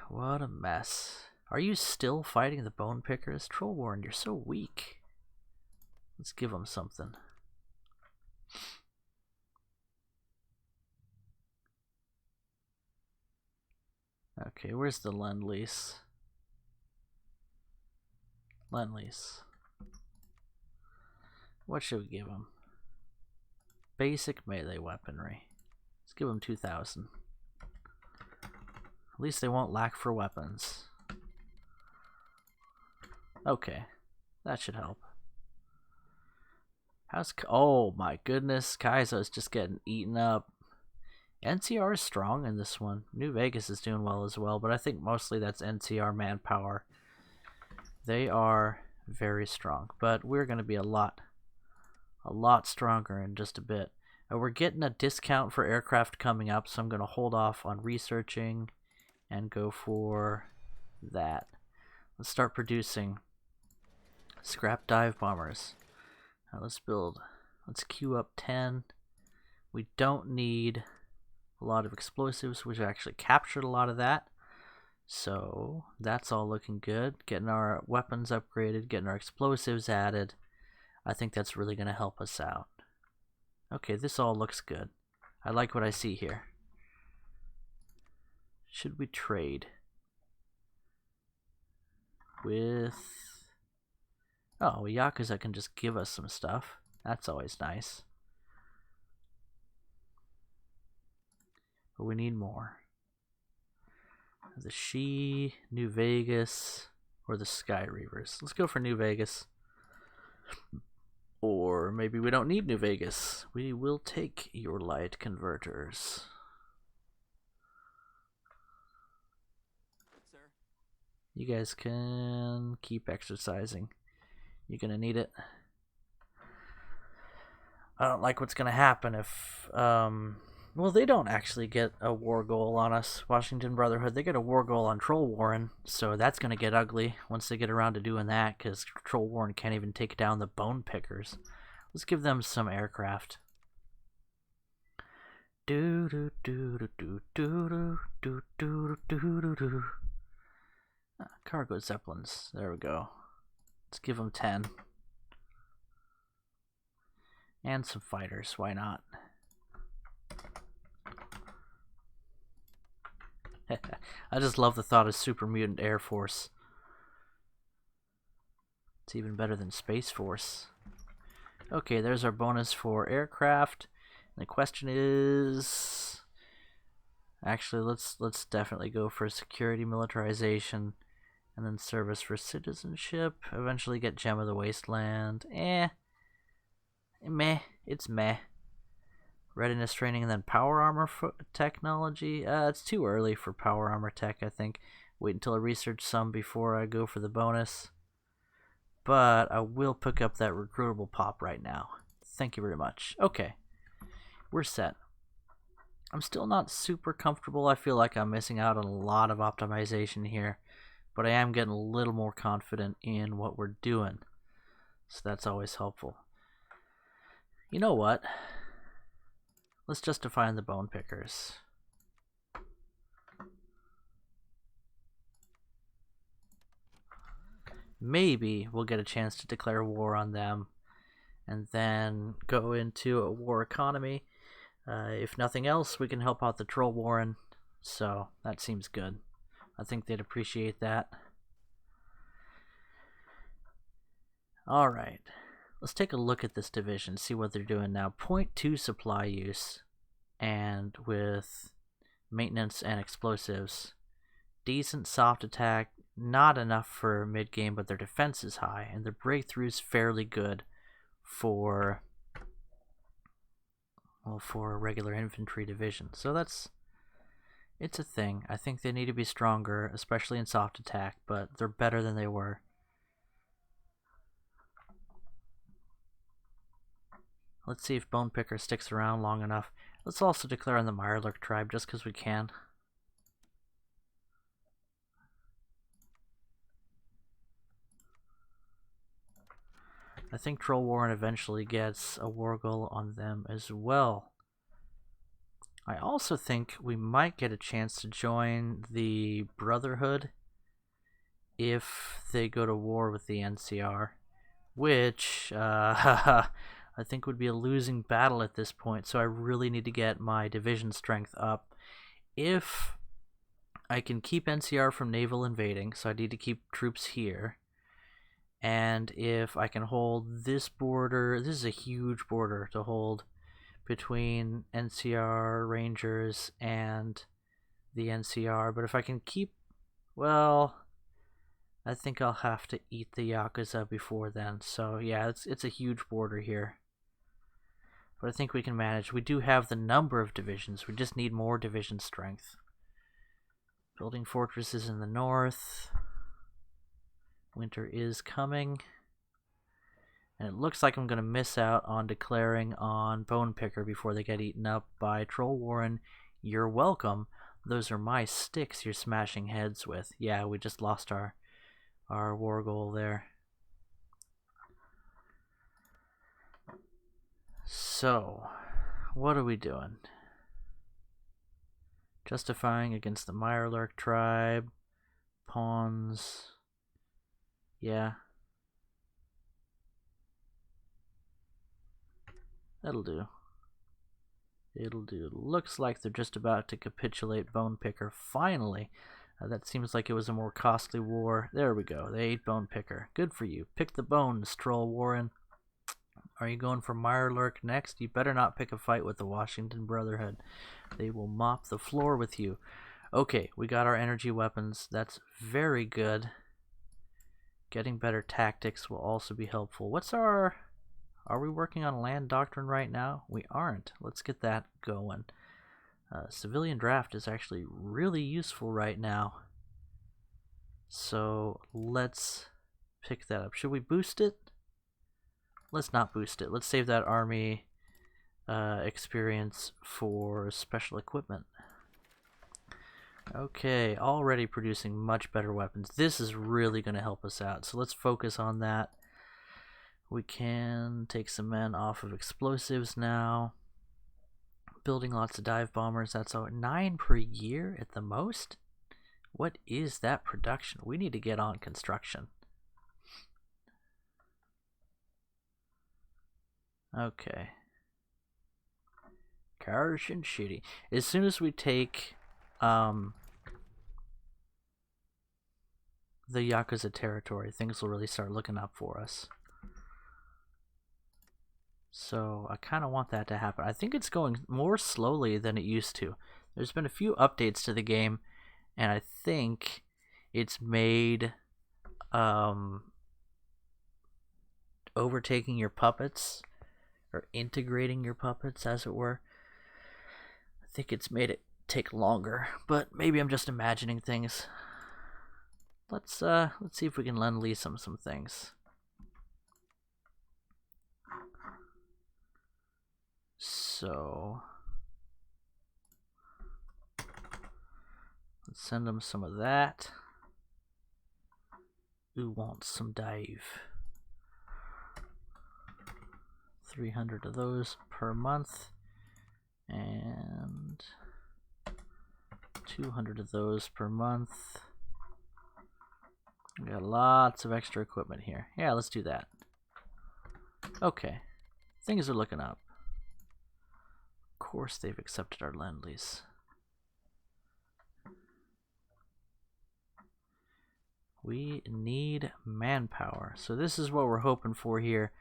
S2: what a mess. Are you still fighting the Bone Pickers? Troll Warren, you're so weak. Let's give them something. Okay, where's the Lend-Lease? Lend-Lease. What should we give them? Basic melee weaponry. Let's give them 2,000. At least they won't lack for weapons. Okay, that should help. Oh my goodness, Kaizo is just getting eaten up. NCR is strong in this one. New Vegas is doing well as well, but I think mostly that's NCR manpower. They are very strong, but we're going to be a lot stronger in just a bit. We're getting a discount for aircraft coming up, so I'm going to hold off on researching and go for that. Let's start producing scrap dive bombers. Now let's build Let's queue up 10. We don't need a lot of explosives, which actually captured a lot of that. So that's all looking good. Getting our weapons upgraded, getting our explosives added. I think that's really going to help us out. Okay, this all looks good. I like what I see here. Should we trade with... Oh, Yakuza can just give us some stuff. That's always nice. But we need more. The She, New Vegas, or the Sky Reavers. Let's go for New Vegas. Or maybe we don't need New Vegas. We will take your light converters.
S3: Sir.
S2: You guys can keep exercising. You're gonna need it. I don't like what's gonna happen if, well, they don't actually get a war goal on us, Washington Brotherhood. They get a war goal on Troll Warren, so that's gonna get ugly once they get around to doing that, because Troll Warren can't even take down the Bone Pickers. Let's give them some aircraft. Do do do do do do do do do do do. Cargo Zeppelins. There we go. Let's give them 10. And some fighters. Why not? I just love the thought of Super Mutant Air Force. It's even better than Space Force. Okay, there's our bonus for aircraft. And the question is... Actually, let's definitely go for security militarization. And then service for citizenship. Eventually get Gem of the Wasteland. Meh. It's meh. Readiness training and then power armor technology. It's too early for power armor tech, I think. Wait until I research some before I go for the bonus. But I will pick up that recruitable pop right now. Thank you very much. Okay. We're set. I'm still not super comfortable. I feel like I'm missing out on a lot of optimization here. But I am getting a little more confident in what we're doing. So that's always helpful. You know what? Let's just define the Bone Pickers. Maybe we'll get a chance to declare war on them and then go into a war economy. If nothing else, we can help out the Troll Warren, so that seems good. I think they'd appreciate that. Alright, let's take a look at this division, see what they're doing now. 0.2 supply use, and with maintenance and explosives. Decent soft attack, not enough for mid-game, but their defense is high, and their breakthrough's fairly good for, well, for a regular infantry division. So it's a thing. I think they need to be stronger, especially in soft attack, but they're better than they were. Let's see if Bone Picker sticks around long enough. Let's also declare on the Mirelurk tribe just because we can. I think Troll Warren eventually gets a war goal on them as well. I also think we might get a chance to join the Brotherhood if they go to war with the NCR, which I think would be a losing battle at this point, so I really need to get my division strength up. If I can keep NCR from naval invading, so I need to keep troops here, and if I can hold this border, this is a huge border to hold between NCR Rangers and the NCR, but if I can keep, well, I think I'll have to eat the Yakuza before then. So yeah, it's a huge border here. But I think we can manage. We do have the number of divisions, we just need more division strength. Building fortresses in the north. Winter is coming. And it looks like I'm going to miss out on declaring on Bone Picker before they get eaten up by Troll Warren. You're welcome. Those are my sticks you're smashing heads with. Yeah, we just lost our war goal there. So, what are we doing? Justifying against the Mirelurk tribe. Pawns. Yeah. That'll do. It'll do. Looks like they're just about to capitulate Bone Picker. Finally. That seems like it was a more costly war. There we go. They ate Bone Picker. Good for you. Pick the bones, Troll Warren. Are you going for Mirelurk next? You better not pick a fight with the Washington Brotherhood. They will mop the floor with you. Okay, we got our energy weapons. That's very good. Getting better tactics will also be helpful. What's our... Are we working on land doctrine right now? We aren't. Let's get that going. Civilian draft is actually really useful right now. So let's pick that up. Should we boost it? Let's not boost it. Let's save that army experience for special equipment. Okay, already producing much better weapons. This is really going to help us out. So let's focus on that. We can take some men off of explosives now. Building lots of dive bombers. That's 9 per year at the most. What is that production? We need to get on construction. Okay. Harsh and shitty. As soon as we take the Yakuza territory, things will really start looking up for us. So I kind of want that to happen. I think it's going more slowly than it used to. There's been a few updates to the game, and I think it's made overtaking your puppets, or integrating your puppets, as it were. I think it's made it take longer, but maybe I'm just imagining things. Let's see if we can lend Lee some things. So let's send them some of that. Who wants some dive? 300 of those per month, and 200 of those per month. We got lots of extra equipment here. Yeah, let's do that. Okay, things are looking up. Of course they've accepted our lend lease. We need manpower. So this is what we're hoping for here.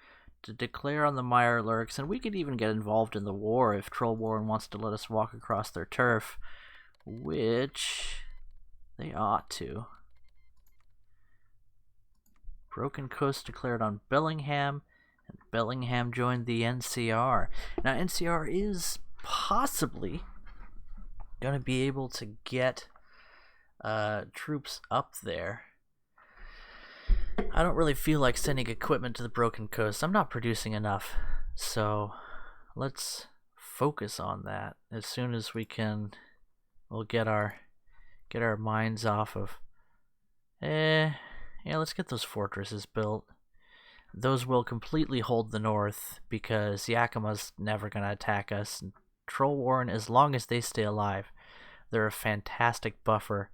S2: To declare on the Mirelurks, and we could even get involved in the war if Troll Warren wants to let us walk across their turf, which they ought to. Broken Coast declared on Bellingham, and Bellingham joined the NCR. Now NCR is possibly going to be able to get troops up there. I don't really feel like sending equipment to the Broken Coast. I'm not producing enough. So let's focus on that. As soon as we can, we'll get our minds off of yeah, let's get those fortresses built. Those will completely hold the north because Yakima's never gonna attack us. Troll Warren, as long as they stay alive, they're a fantastic buffer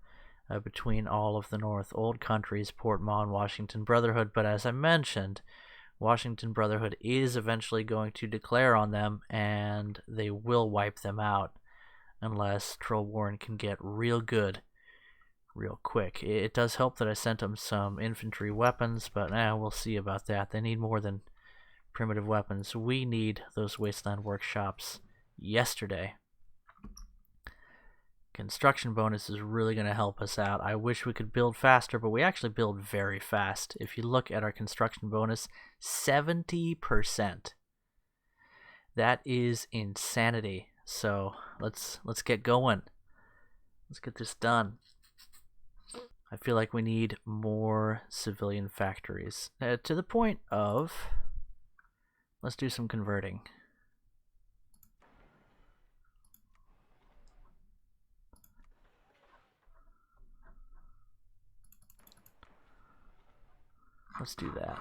S2: between all of the North. Old countries, Portmont, Washington Brotherhood, but as I mentioned, Washington Brotherhood is eventually going to declare on them, and they will wipe them out unless Troll Warren can get real good real quick. It does help that I sent them some infantry weapons, but we'll see about that. They need more than primitive weapons. We need those wasteland workshops yesterday. Construction bonus is really going to help us out. I wish we could build faster, but we actually build very fast. If you look at our construction bonus, 70%. That is insanity. So let's get going. Let's get this done. I feel like we need more civilian factories. To the point of, let's do some converting. Let's do that.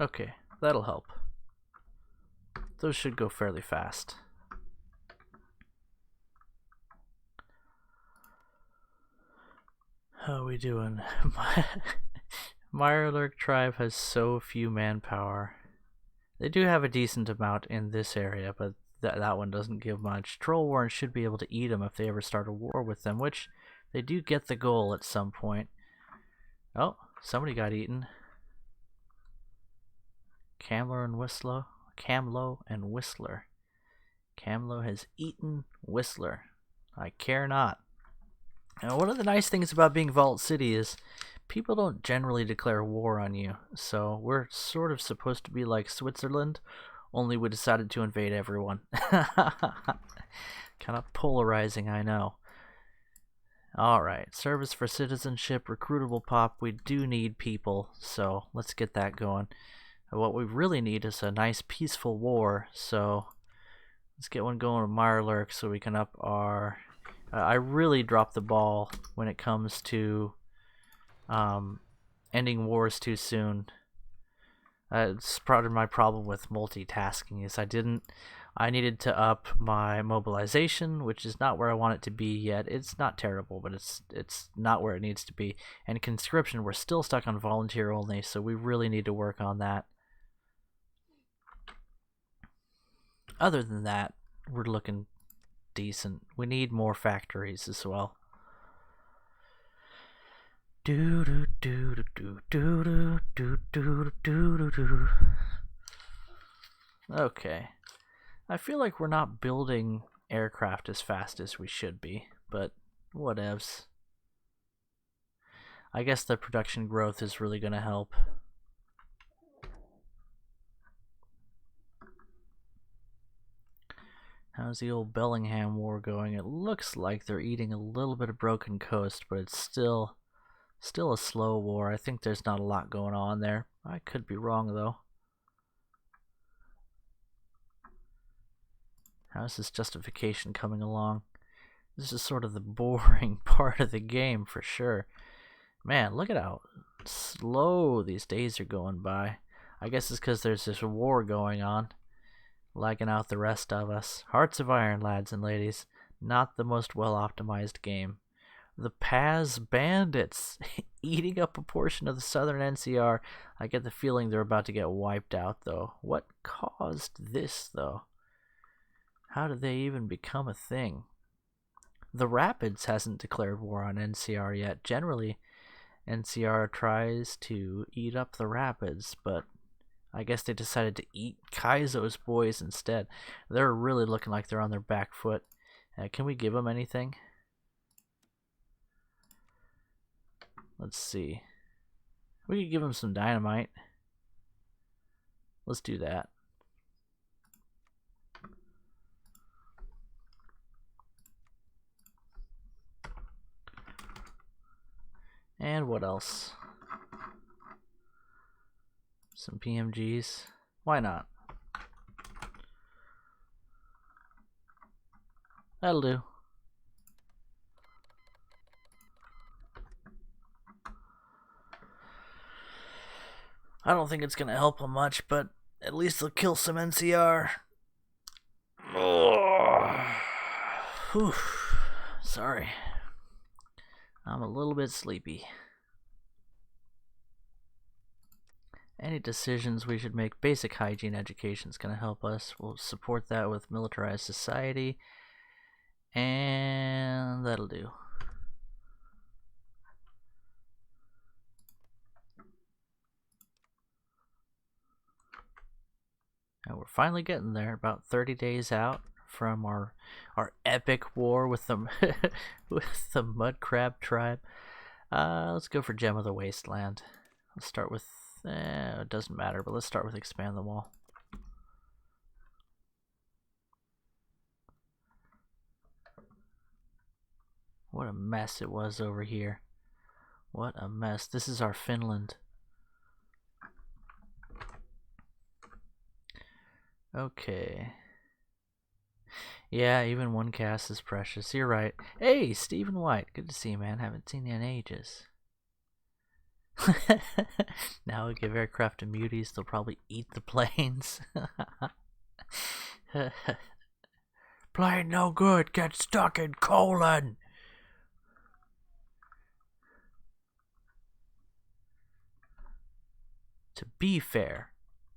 S2: Okay, that'll help. Those should go fairly fast. How are we doing? Mirelurk tribe has so few manpower. They do have a decent amount in this area, but that one doesn't give much. Troll Warren should be able to eat them if they ever start a war with them, which they do get the goal at some point. Oh, somebody got eaten. Camlo and Whistler. Camlo has eaten Whistler. I care not. Now, one of the nice things about being Vault City is people don't generally declare war on you, so we're sort of supposed to be like Switzerland, only we decided to invade everyone. Kind of polarizing, I know. Alright, service for citizenship, recruitable pop. We do need people, so let's get that going. What we really need is a nice peaceful war, so let's get one going with Mirelurk so we can up our... I really dropped the ball when it comes to ending wars too soon. It's part of my problem with multitasking is I needed to up my mobilization, which is not where I want it to be yet. It's not terrible, but it's not where it needs to be. And conscription, we're still stuck on volunteer only, so we really need to work on that. Other than that, we're looking decent. We need more factories as well. Okay. I feel like we're not building aircraft as fast as we should be, but whatevs. I guess the production growth is really going to help. How's the old Bellingham War going? It looks like they're eating a little bit of Broken Coast, but it's still a slow war. I think there's not a lot going on there. I could be wrong, though. How's this justification coming along? This is sort of the boring part of the game, for sure. Man, look at how slow these days are going by. I guess it's because there's this war going on, lagging out the rest of us. Hearts of Iron, lads and ladies. Not the most well-optimized game. The Paz Bandits eating up a portion of the southern NCR. I get the feeling they're about to get wiped out, though. What caused this, though? How did they even become a thing? The Rapids hasn't declared war on NCR yet. Generally, NCR tries to eat up the Rapids, but I guess they decided to eat Kaizo's boys instead. They're really looking like they're on their back foot. Can we give them anything? Let's see. We could give them some dynamite. Let's do that. And what else? Some PMGs. Why not? That'll do. I don't think it's going to help them much, but at least they'll kill some NCR. Whew. Sorry. I'm a little bit sleepy. Any decisions we should make? Basic hygiene education is going to help us. We'll support that with militarized society. And that'll do. And we're finally getting there, about 30 days out from our epic war with the with the Mud Crab tribe. Let's go for Gem of the Wasteland. Let's start with it doesn't matter, but let's start with expand the wall. What a mess it was over here. What a mess. This is our Finland. Okay. Yeah, even one cast is precious. You're right. Hey, Stephen White. Good to see you, man. Haven't seen you in ages. Now we give aircraft to muties, they'll probably eat the planes. Plane no good, get stuck in colon. To be fair,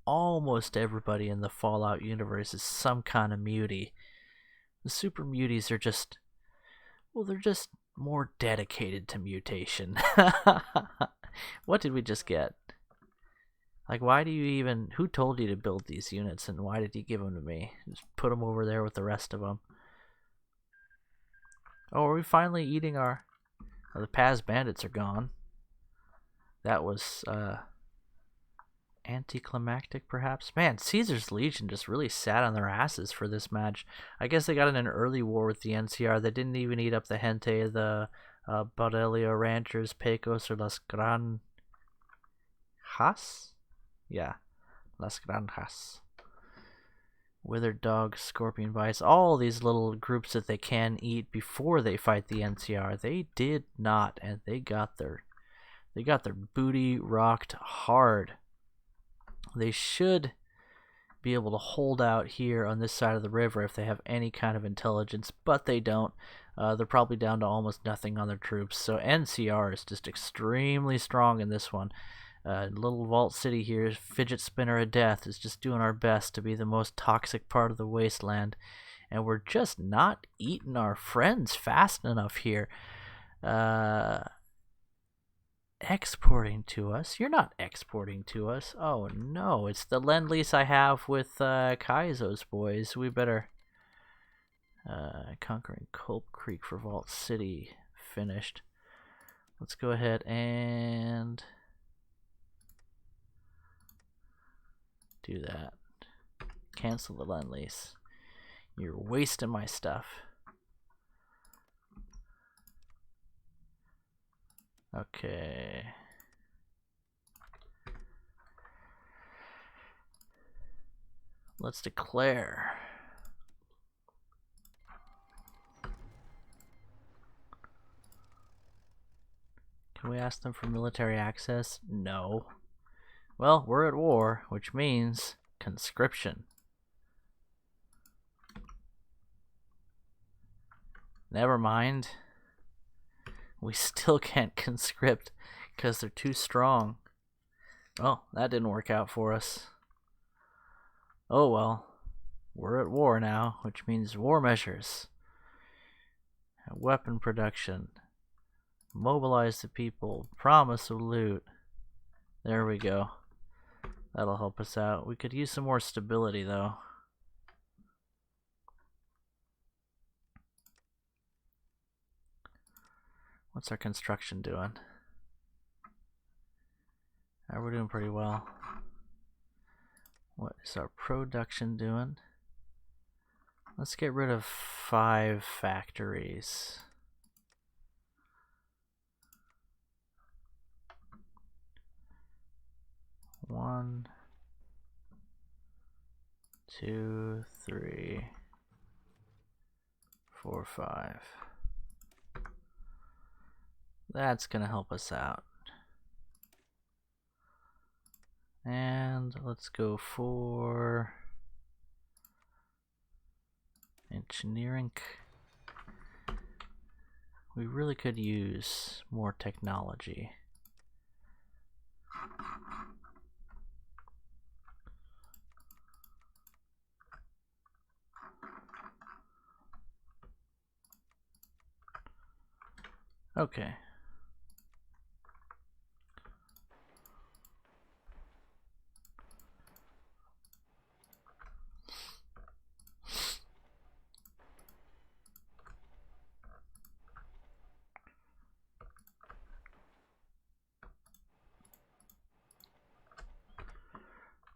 S2: almost everybody in the Fallout universe is some kind of mutie. The super muties are just, well, they're just more dedicated to mutation. What did we just get? Like, why do you even... Who told you to build these units, and why did you give them to me? Just put them over there with the rest of them. Oh, are we finally eating our... Oh, the Paz bandits are gone. That was, anticlimactic, perhaps? Man, Caesar's Legion just really sat on their asses for this match. I guess they got in an early war with the NCR. They didn't even eat up the gente, the Baudelaire Ranchers, Pecos, or Las Granjas? Yeah, Las Granjas. Withered Dog, Scorpion Vice, all these little groups that they can eat before they fight the NCR. They did not, and they got their booty rocked hard. They should be able to hold out here on this side of the river if they have any kind of intelligence, but they don't. They're probably down to almost nothing on their troops, so NCR is just extremely strong in this one. Little Vault City here, Fidget Spinner of Death, is just doing our best to be the most toxic part of the wasteland, and we're just not eating our friends fast enough here. Exporting to us? You're not exporting to us. Oh no, it's the Lend-Lease I have with Kaizo's boys. We better... conquering Culp Creek for Vault City finished. Let's go ahead and... do that. Cancel the Lend-Lease. You're wasting my stuff. Okay. Let's declare. Can we ask them for military access? No. Well, we're at war, which means conscription. Never mind. We still can't conscript because they're too strong. Oh, that didn't work out for us. Oh well. We're at war now, which means war measures. Weapon production. Mobilize the people. Promise of loot. There we go. That'll help us out. We could use some more stability, though. What's our construction doing? We're doing pretty well. What is our production doing? Let's get rid of 5 factories. One, 2, 3, 4, 5. That's gonna help us out. And let's go for engineering. We really could use more technology. Okay.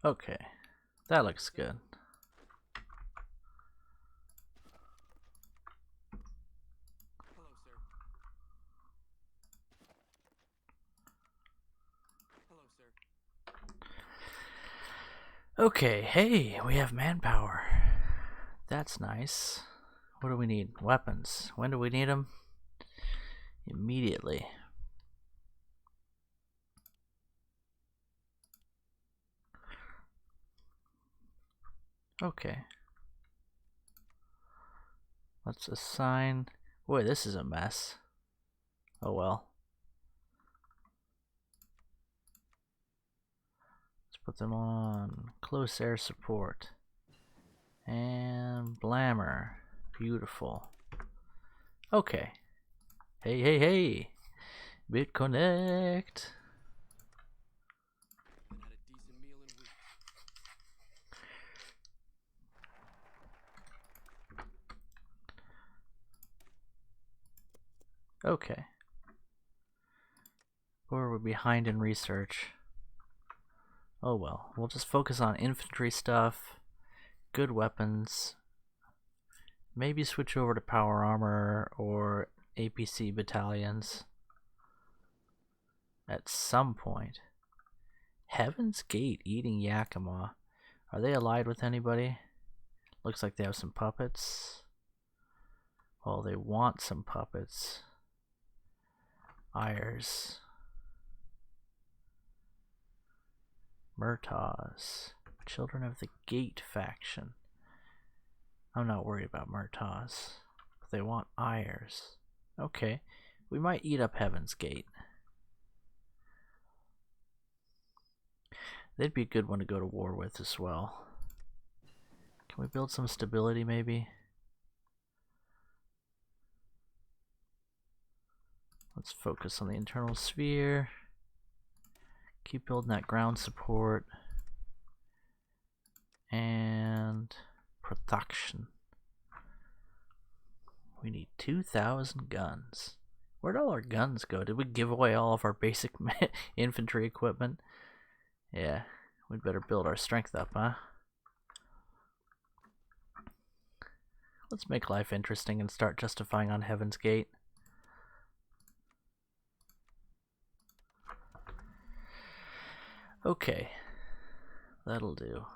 S2: Okay, that looks good.
S3: Hello, sir. Hello, sir.
S2: Okay, hey, we have manpower. That's nice. What do we need? Weapons. When do we need them? Immediately. Okay. Let's assign... Boy, this is a mess. Oh well. Let's put them on close air support. And blammer. Beautiful. Okay. Hey, hey, hey! BitConnect!
S3: Had a decent meal in weeks.
S2: Okay. Or we're behind in research. Oh well, we'll just focus on infantry stuff, good weapons, maybe switch over to power armor or APC battalions at some point. Heaven's Gate eating Yakima. Are they allied with anybody? Looks like they have some puppets. Well, they want some puppets. Ayers. Murtaugh. Children of the Gate faction. I'm not worried about Murtaugh. But they want Ayers. Okay. We might eat up Heaven's Gate. They'd be a good one to go to war with as well. Can we build some stability maybe? Let's focus on the internal sphere. Keep building that ground support. And production. We need 2,000 guns. Where'd all our guns go? Did we give away all of our basic infantry equipment? Yeah, we'd better build our strength up, huh? Let's make life interesting and start justifying on Heaven's Gate. Okay, that'll do.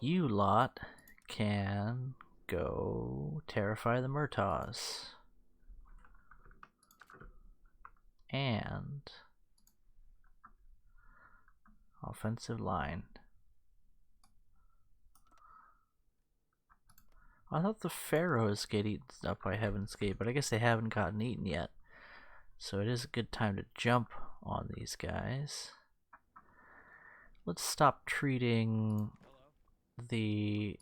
S2: You lot can go terrify the Murtaughs. And offensive line. I thought the Pharaohs get eaten up by Heaven's Gate, but I guess they haven't gotten eaten yet. So it is a good time to jump on these guys. Let's stop treating the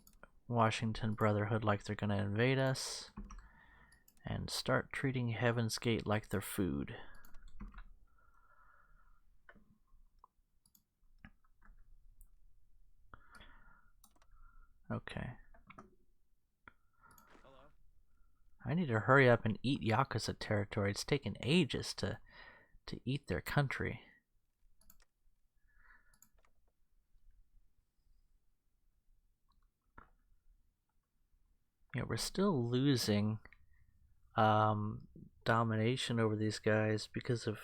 S2: Washington Brotherhood like they're gonna invade us, and start treating Heaven's Gate like their food. Okay. I need to hurry up and eat Yakuza territory. It's taken ages to eat their country. Yeah, we're still losing domination over these guys because of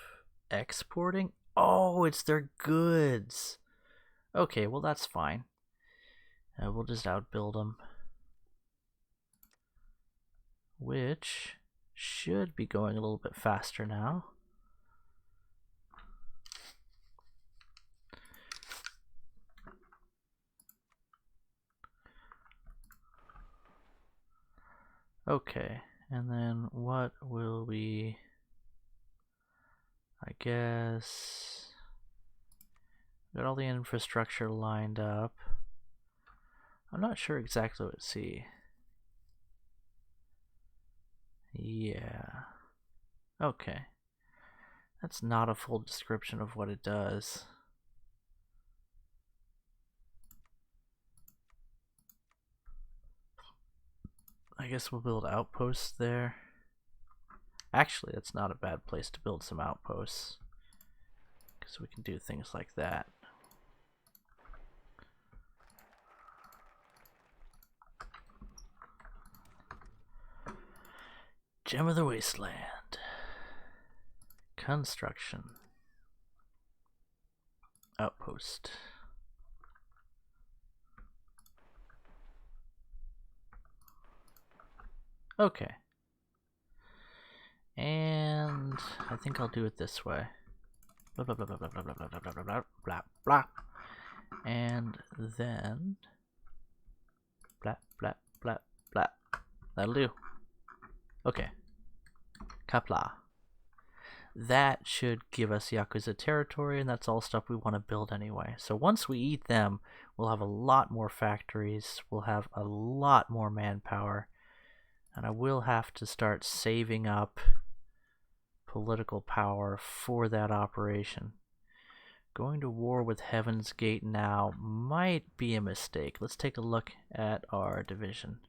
S2: exporting. Oh, it's their goods. Okay, well that's fine. We'll just outbuild them. Which should be going a little bit faster now. Okay, and then what will we... I guess... Got all the infrastructure lined up. I'm not sure exactly what to see. Yeah. Okay. That's not a full description of what it does. I guess we'll build outposts there. Actually, that's not a bad place to build some outposts, because we can do things like that. Gem of the Wasteland. Construction. Outpost. Okay. And I think I'll do it this way. Blah, blah, blah, blah, blah, blah, blah, blah, blah, blah, blah, blah, blah. And then That'll do. Okay. Kapla. That should give us Yakuza territory, and that's all stuff we want to build anyway. So once we eat them, we'll have a lot more factories, we'll have a lot more manpower, and I will have to start saving up political power for that operation. Going to war with Heaven's Gate now might be a mistake. Let's take a look at our division.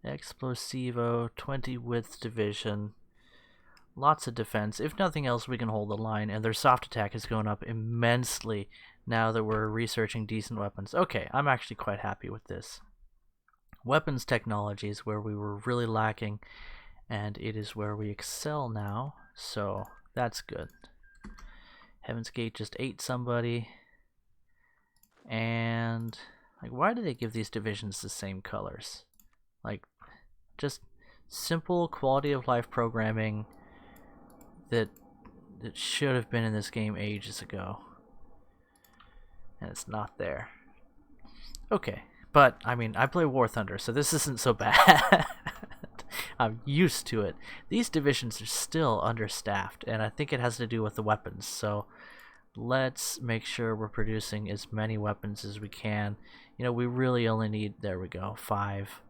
S2: Explosivo, 20 width division. Lots of defense. If nothing else, we can hold the line, and their soft attack is going up immensely now that we're researching decent weapons. Okay, I'm actually quite happy with this. Weapons technology is where we were really lacking, and it is where we excel now, so that's good. Heaven's Gate just ate somebody, and like, why do they give these divisions the same colors? Like, just simple quality of life programming that should have been in this game ages ago, and it's not there. Okay, but I mean, I play War Thunder, so this isn't so bad. I'm used to it. These divisions are still understaffed, and I think it has to do with the weapons, so let's make sure we're producing as many weapons as we can. You know, we really only need, there we go, 5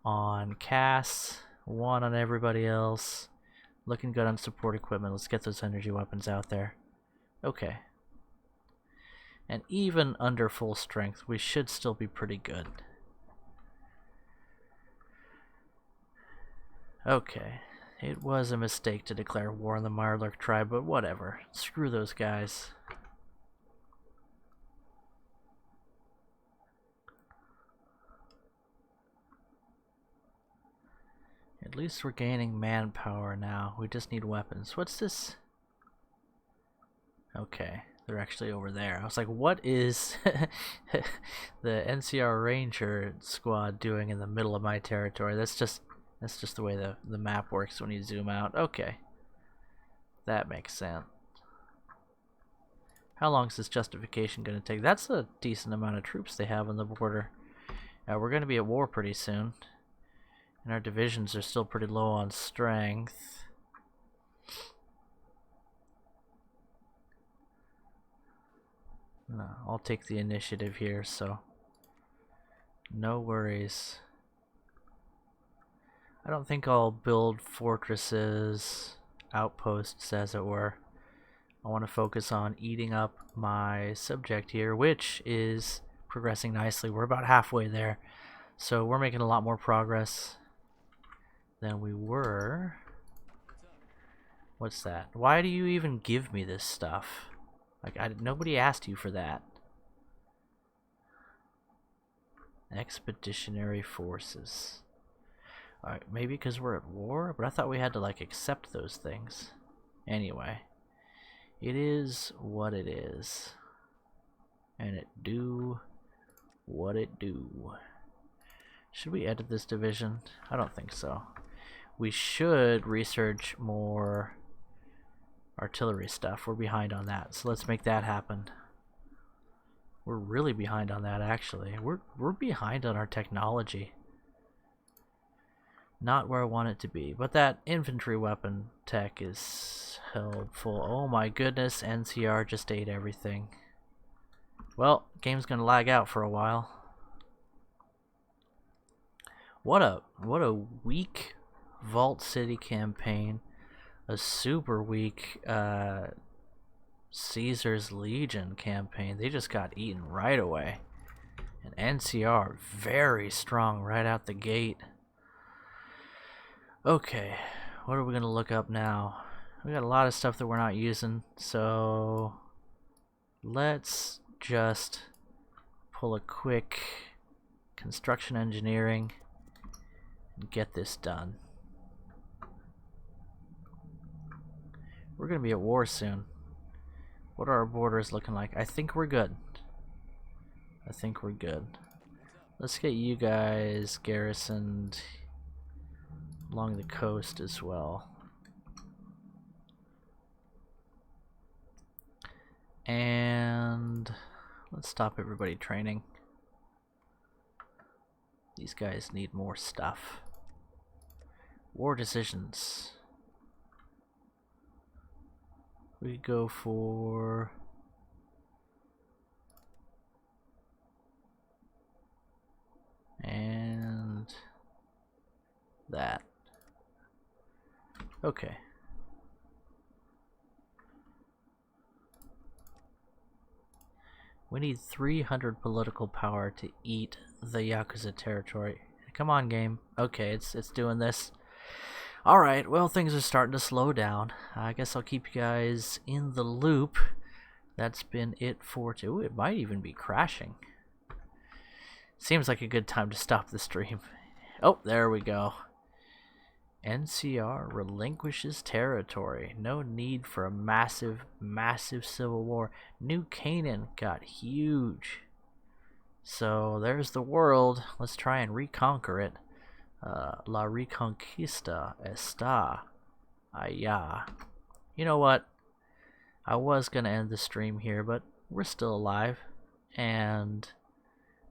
S2: on Cass, 1 on everybody else. Looking good on support equipment. Let's get those energy weapons out there. Okay. And even under full strength, we should still be pretty good. Okay. It was a mistake to declare war on the Mirelurk tribe, but whatever. Screw those guys. At least we're gaining manpower now. We just need weapons. What's this? Okay, they're actually over there. I was like, what is the NCR Ranger squad doing in the middle of my territory? That's just the way the map works when you zoom out. Okay. That makes sense. How long is this justification going to take? That's a decent amount of troops they have on the border. We're going to be at war pretty soon. And our divisions are still pretty low on strength. No, I'll take the initiative here, so no worries. I don't think I'll build fortresses, outposts as it were. I want to focus on eating up my subject here, which is progressing nicely. We're about halfway there, so we're making a lot more progress than we were. What's that? Why do you even give me this stuff? Like, nobody asked you for that. Expeditionary forces. Alright, maybe because we're at war? But I thought we had to, like, accept those things. Anyway. It is what it is. And it do what it do. Should we edit this division? I don't think so. We should research more artillery stuff. We're behind on that, so let's make that happen. We're really behind on that, actually. We're behind on our technology. Not where I want it to be, but that infantry weapon tech is helpful. Oh my goodness, NCR just ate everything. Well, game's gonna lag out for a while. What a weak Vault City campaign. A super weak Caesar's Legion campaign. They just got eaten right away. And NCR very strong right out the gate. Okay, what are we gonna look up now? We got a lot of stuff that we're not using, so let's just pull a quick construction engineering and get this done. We're gonna be at war soon. What are our borders looking like? I think we're good. I think we're good. Let's get you guys garrisoned along the coast as well. And let's stop everybody training. These guys need more stuff. War decisions. We go for and that. Okay. We need 300 political power to eat the Yakuza territory. Come on, game. Okay, it's doing this. Alright, well, things are starting to slow down. I guess I'll keep you guys in the loop. That's been it for today. Ooh, it might even be crashing. Seems like a good time to stop the stream. Oh, there we go. NCR relinquishes territory. No need for a massive civil war. New Canaan got huge. So there's the world. Let's try and reconquer it. La Reconquista está allá. You know what? I was gonna end the stream here, but we're still alive. And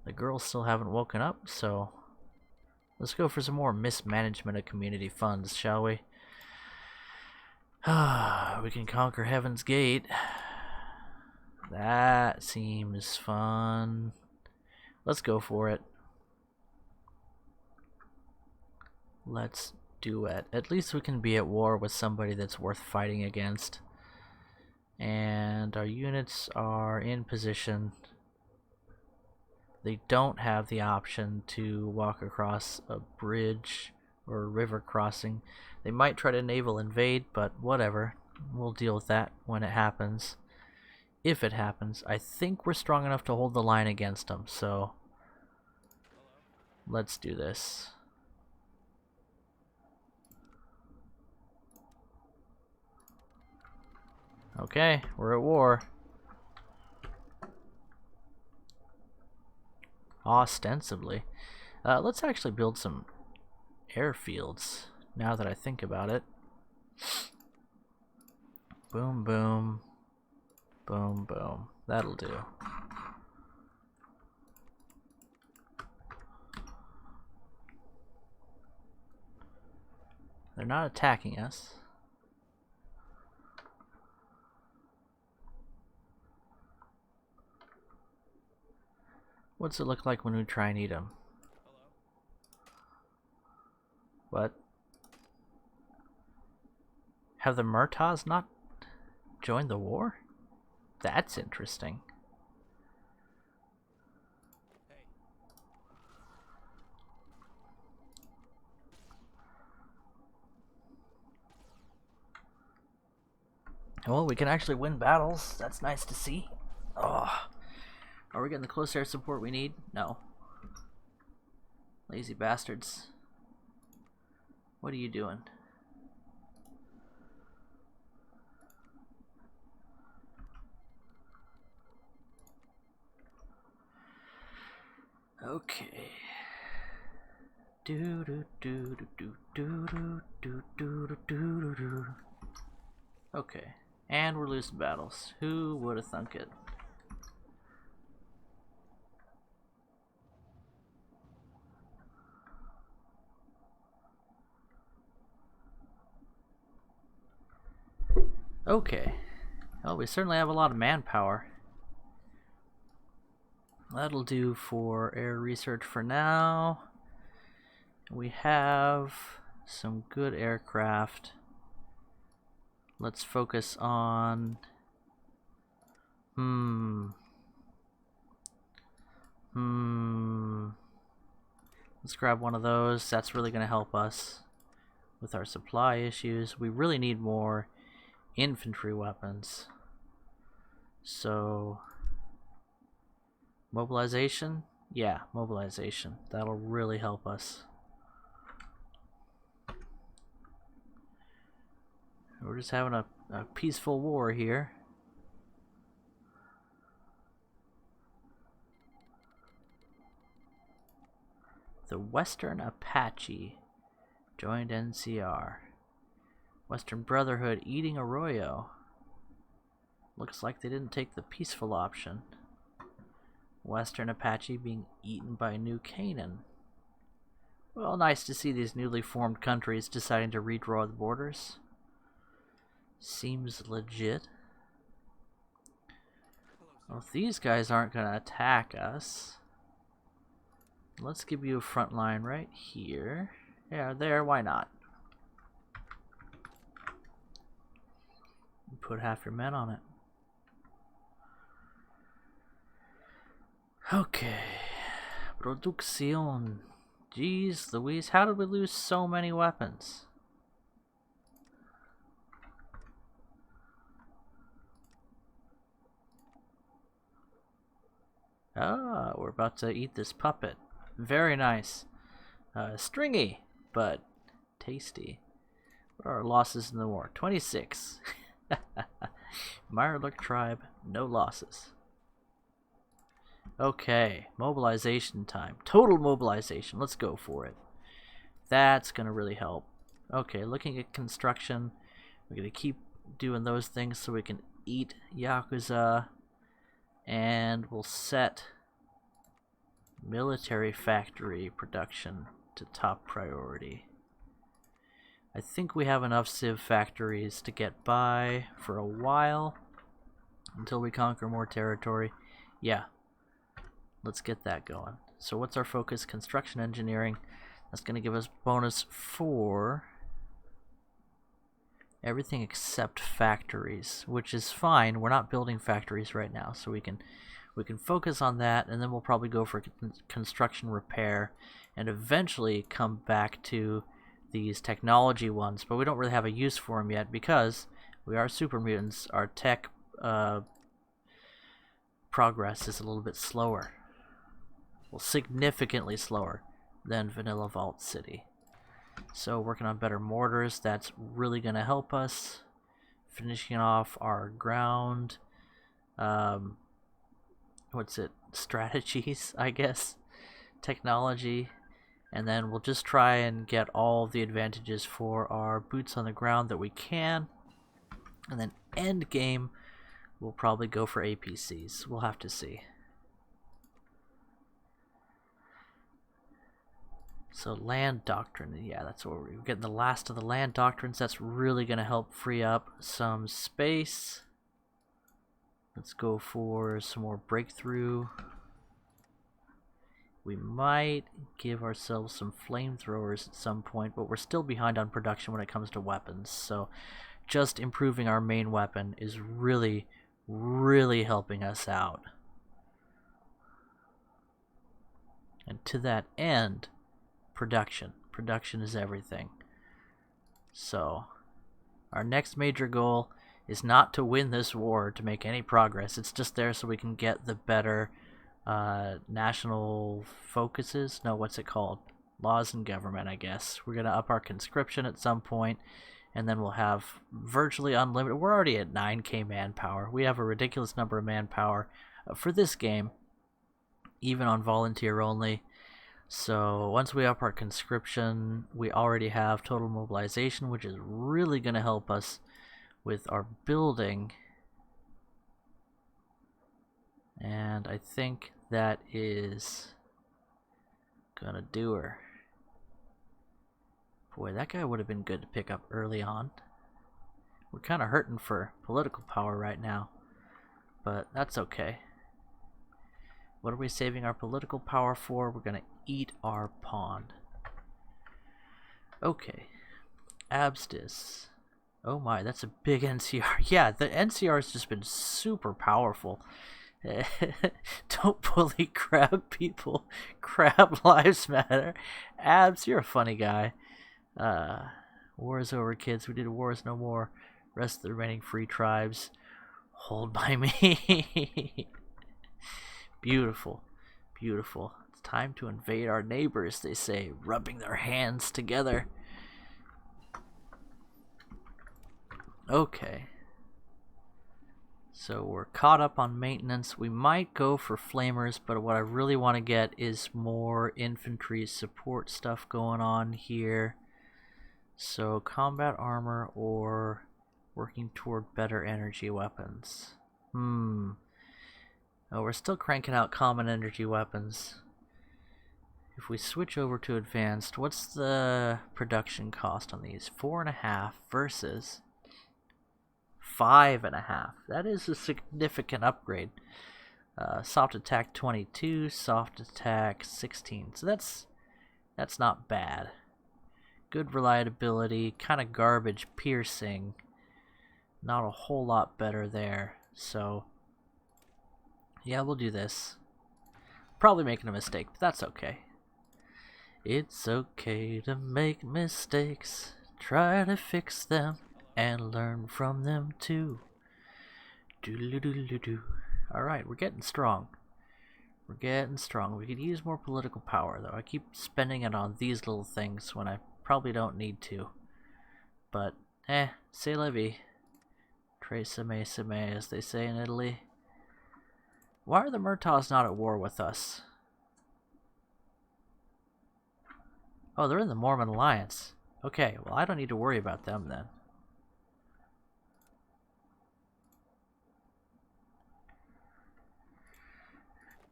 S2: the girls still haven't woken up, so let's go for some more mismanagement of community funds, shall we? We can conquer Heaven's Gate. That seems fun. Let's go for it. Let's do it. At least we can be at war with somebody that's worth fighting against. And our units are in position. They don't have the option to walk across a bridge or a river crossing. They might try to naval invade, but whatever. We'll deal with that when it happens. If it happens. I think we're strong enough to hold the line against them, so let's do this. Okay, we're at war. Ostensibly. Let's actually build some airfields, now that I think about it. Boom, boom. Boom, boom. That'll do. They're not attacking us. What's it look like when we try and eat them? What? Have the Murtaughs not joined the war? That's interesting. Well, we can actually win battles. That's nice to see. Oh. Are we getting the close air support we need? No. Lazy bastards. What are you doing? Okay. Do do do do do do do do do do do. Okay. And we're losing battles. Who would have thunk it? Okay. Well, we certainly have a lot of manpower. That'll do for air research for now. We have some good aircraft. Let's focus on... Let's grab one of those. That's really going to help us with our supply issues. We really need more infantry weapons. So... mobilization? Yeah, mobilization. That'll really help us. We're just having a peaceful war here. The Western Apache joined NCR. Western Brotherhood eating Arroyo. Looks like they didn't take the peaceful option. Western Apache being eaten by New Canaan. Well, nice to see these newly formed countries deciding to redraw the borders. Seems legit. Well, if these guys aren't going to attack us, let's give you a front line right here. Yeah, there, why not? Put half your men on it. Okay. Producción. Jeez Louise, how did we lose so many weapons? Ah, we're about to eat this puppet. Very nice. Stringy, but tasty. What are our losses in the war? 26. Mirelurk tribe, no losses. Okay, mobilization time. Total mobilization. Let's go for it. That's going to really help. Okay, looking at construction. We're going to keep doing those things so we can eat Yakuza. And we'll set military factory production to top priority. I think we have enough Civ factories to get by for a while until we conquer more territory. Yeah, let's get that going. So what's our focus? Construction engineering. That's going to give us bonus for everything except factories, which is fine. We're not building factories right now, so we can focus on that, and then we'll probably go for construction repair and eventually come back to these technology ones, but we don't really have a use for them yet because we are super mutants. Our tech progress is a little bit slower. Well, significantly slower than Vanilla Vault City. So working on better mortars, that's really going to help us. Finishing off our ground, strategies, I guess, technology. And then we'll just try and get all the advantages for our boots on the ground that we can. And then end game, we'll probably go for APCs. We'll have to see. So land doctrine, yeah, that's what we're getting, the last of the land doctrines. That's really going to help free up some space. Let's go for some more breakthrough. We might give ourselves some flamethrowers at some point, but we're still behind on production when it comes to weapons. So just improving our main weapon is really, really helping us out. And to that end, production. Production is everything. So our next major goal is not to win this war to make any progress. It's just there so we can get the better national focuses. No, what's it called? Laws and government, I guess. We're going to up our conscription at some point, and then we'll have virtually unlimited. We're already at 9k manpower. We have a ridiculous number of manpower for this game, even on volunteer only. So once we up our conscription, we already have total mobilization, which is really going to help us with our building. And I think that is gonna do her. Boy, that guy would have been good to pick up early on. We're kind of hurting for political power right now, but that's okay. What are we saving our political power for? We're gonna eat our pawn. Okay, Abstis. Oh my, that's a big NCR. Yeah, the NCR has just been super powerful. Don't bully crab people. Crab lives matter. Abs, you're a funny guy. War is over, kids. We did wars no more. Rest of the remaining free tribes hold by me. Beautiful. Beautiful. It's time to invade our neighbors, they say, rubbing their hands together. Okay. So we're caught up on maintenance. We might go for flamers, but what I really want to get is more infantry support stuff going on here. So combat armor or working toward better energy weapons. Oh, we're still cranking out common energy weapons. If we switch over to advanced, what's the production cost on these? 4.5 versus 5.5. That is a significant upgrade. Soft attack 22, soft attack 16. So that's not bad. Good reliability, kind of garbage piercing. Not a whole lot better there. So yeah, we'll do this. Probably making a mistake, but that's okay. It's okay to make mistakes. Try to fix them and learn from them too. Doodle-doodle-doo. Alright, we're getting strong. We're getting strong. We could use more political power, though. I keep spending it on these little things when I probably don't need to. But, c'est la vie. Tres me, as they say in Italy. Why are the Murtaughs not at war with us? Oh, they're in the Mormon Alliance. Okay, well, I don't need to worry about them then.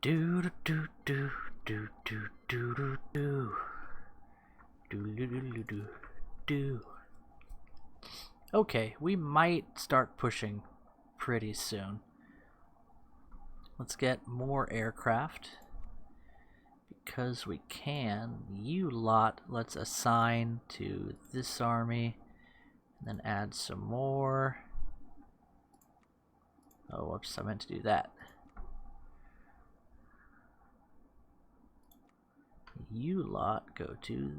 S2: Do do do do do do do do do do do do do. Okay, we might start pushing pretty soon. Let's get more aircraft. Because we can, you lot, let's assign to this army, and then add some more. Oh, whoops, I meant to do that. You lot go to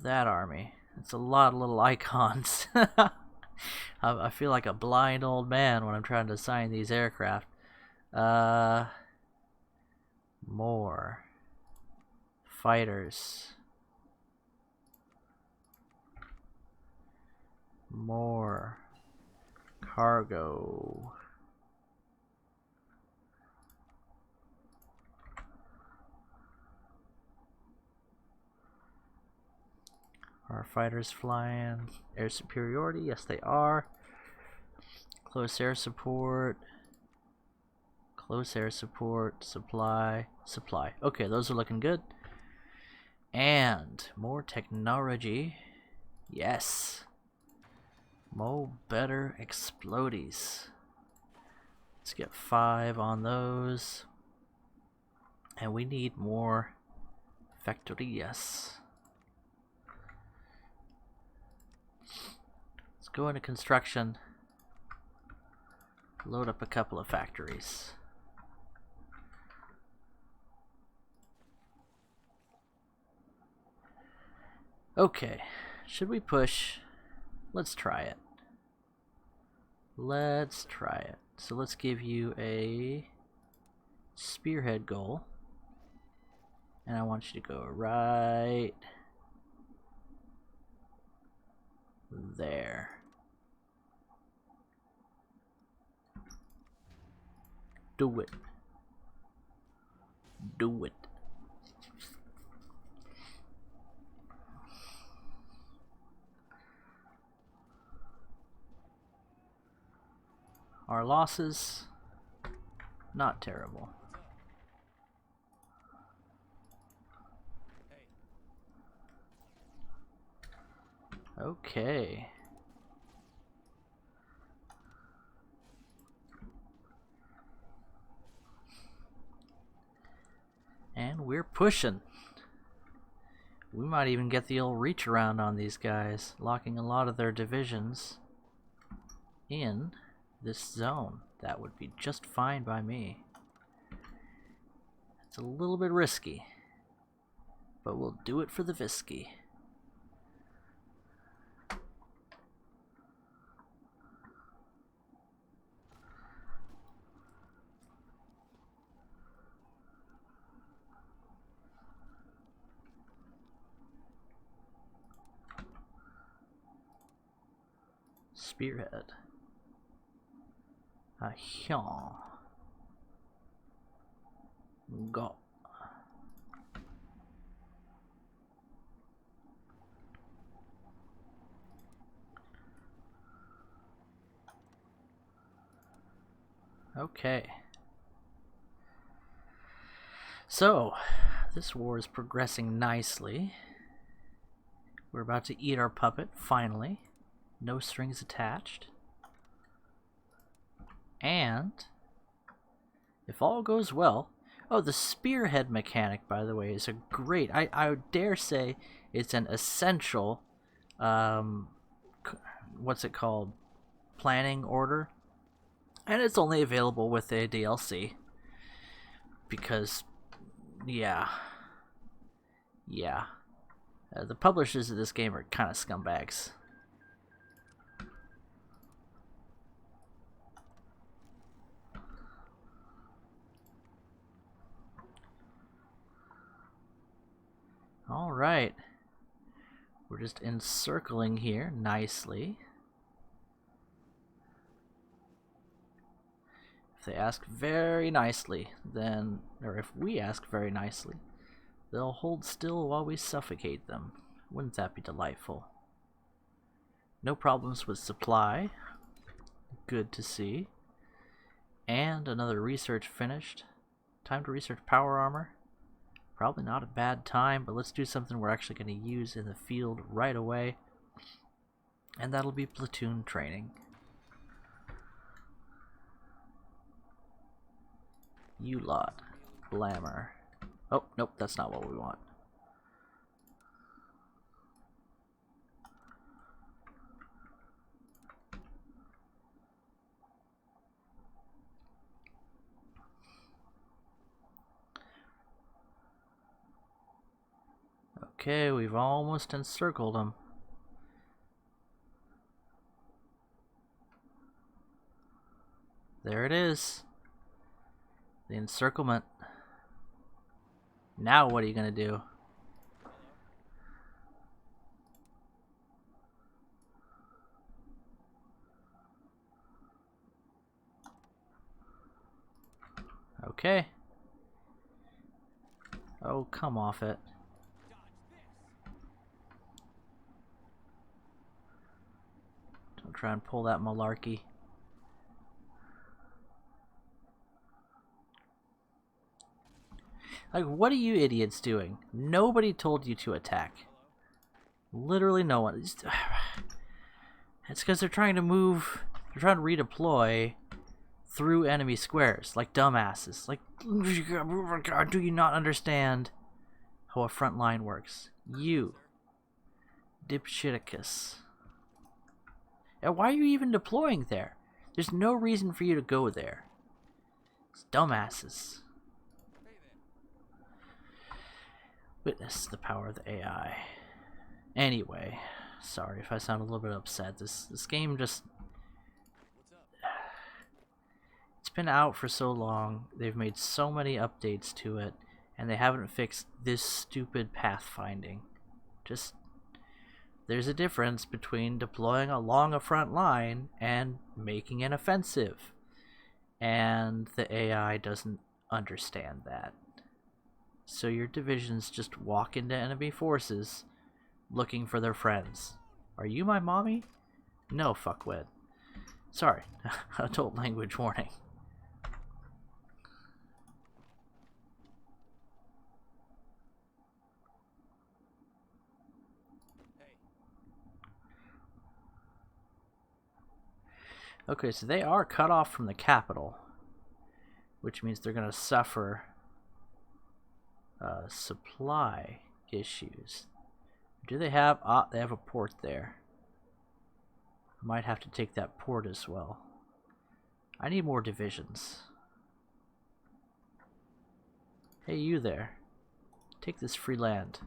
S2: that army. It's a lot of little icons. I feel like a blind old man when I'm trying to assign these aircraft. More fighters. More cargo. Are fighters flying air superiority? Yes, they are. Close air support. Close air support. Supply. Okay, those are looking good. And more technology. Yes. More better explodies. Let's get 5 on those. And we need more factorías. Let's go into construction. Load up a couple of factories. Okay, should we push? Let's try it. Let's try it. So let's give you a spearhead goal. And I want you to go right there. Do it. Do it. Our losses, not terrible. Okay. And we're pushing. We might even get the old reach around on these guys, locking a lot of their divisions in this zone. That would be just fine by me. It's a little bit risky, but we'll do it for the Visky. Spearhead. Ahyan. Go. Okay. So, this war is progressing nicely. We're about to eat our puppet, finally. No strings attached. And, if all goes well... Oh, the spearhead mechanic, by the way, is a great... I would dare say it's an essential... what's it called? Planning order. And it's only available with a DLC. Because, yeah. The publishers of this game are kind of scumbags. Alright. We're just encircling here nicely. If they ask very nicely, then, or if we ask very nicely, they'll hold still while we suffocate them. Wouldn't that be delightful? No problems with supply. Good to see. And another research finished. Time to research power armor. Probably not a bad time, but let's do something we're actually going to use in the field right away. And that'll be platoon training. You lot. Glamour. Oh, nope, that's not what we want. Okay, we've almost encircled them. There it is. The encirclement. Now what are you gonna do? Okay. Oh, come off it. Don't try and pull that malarkey. Like, what are you idiots doing? Nobody told you to attack. Literally no one. It's because they're trying to move, they're trying to redeploy through enemy squares, like dumbasses. Like, do you not understand how a front line works? You. Dipshiticus. And why are you even deploying there? There's no reason for you to go there. It's dumbasses. Witness the power of the AI. Anyway, sorry if I sound a little bit upset. This game just... It's been out for so long, they've made so many updates to it, and they haven't fixed this stupid pathfinding. Just... There's a difference between deploying along a front line and making an offensive. And the AI doesn't understand that. So your divisions just walk into enemy forces looking for their friends. Are you my mommy? No, fuckwit. Sorry, adult language warning. Okay, so they are cut off from the capital, which means they're going to suffer supply issues. Do they have... they have a port there. I might have to take that port as well. I need more divisions. Hey, you there. Take this free land.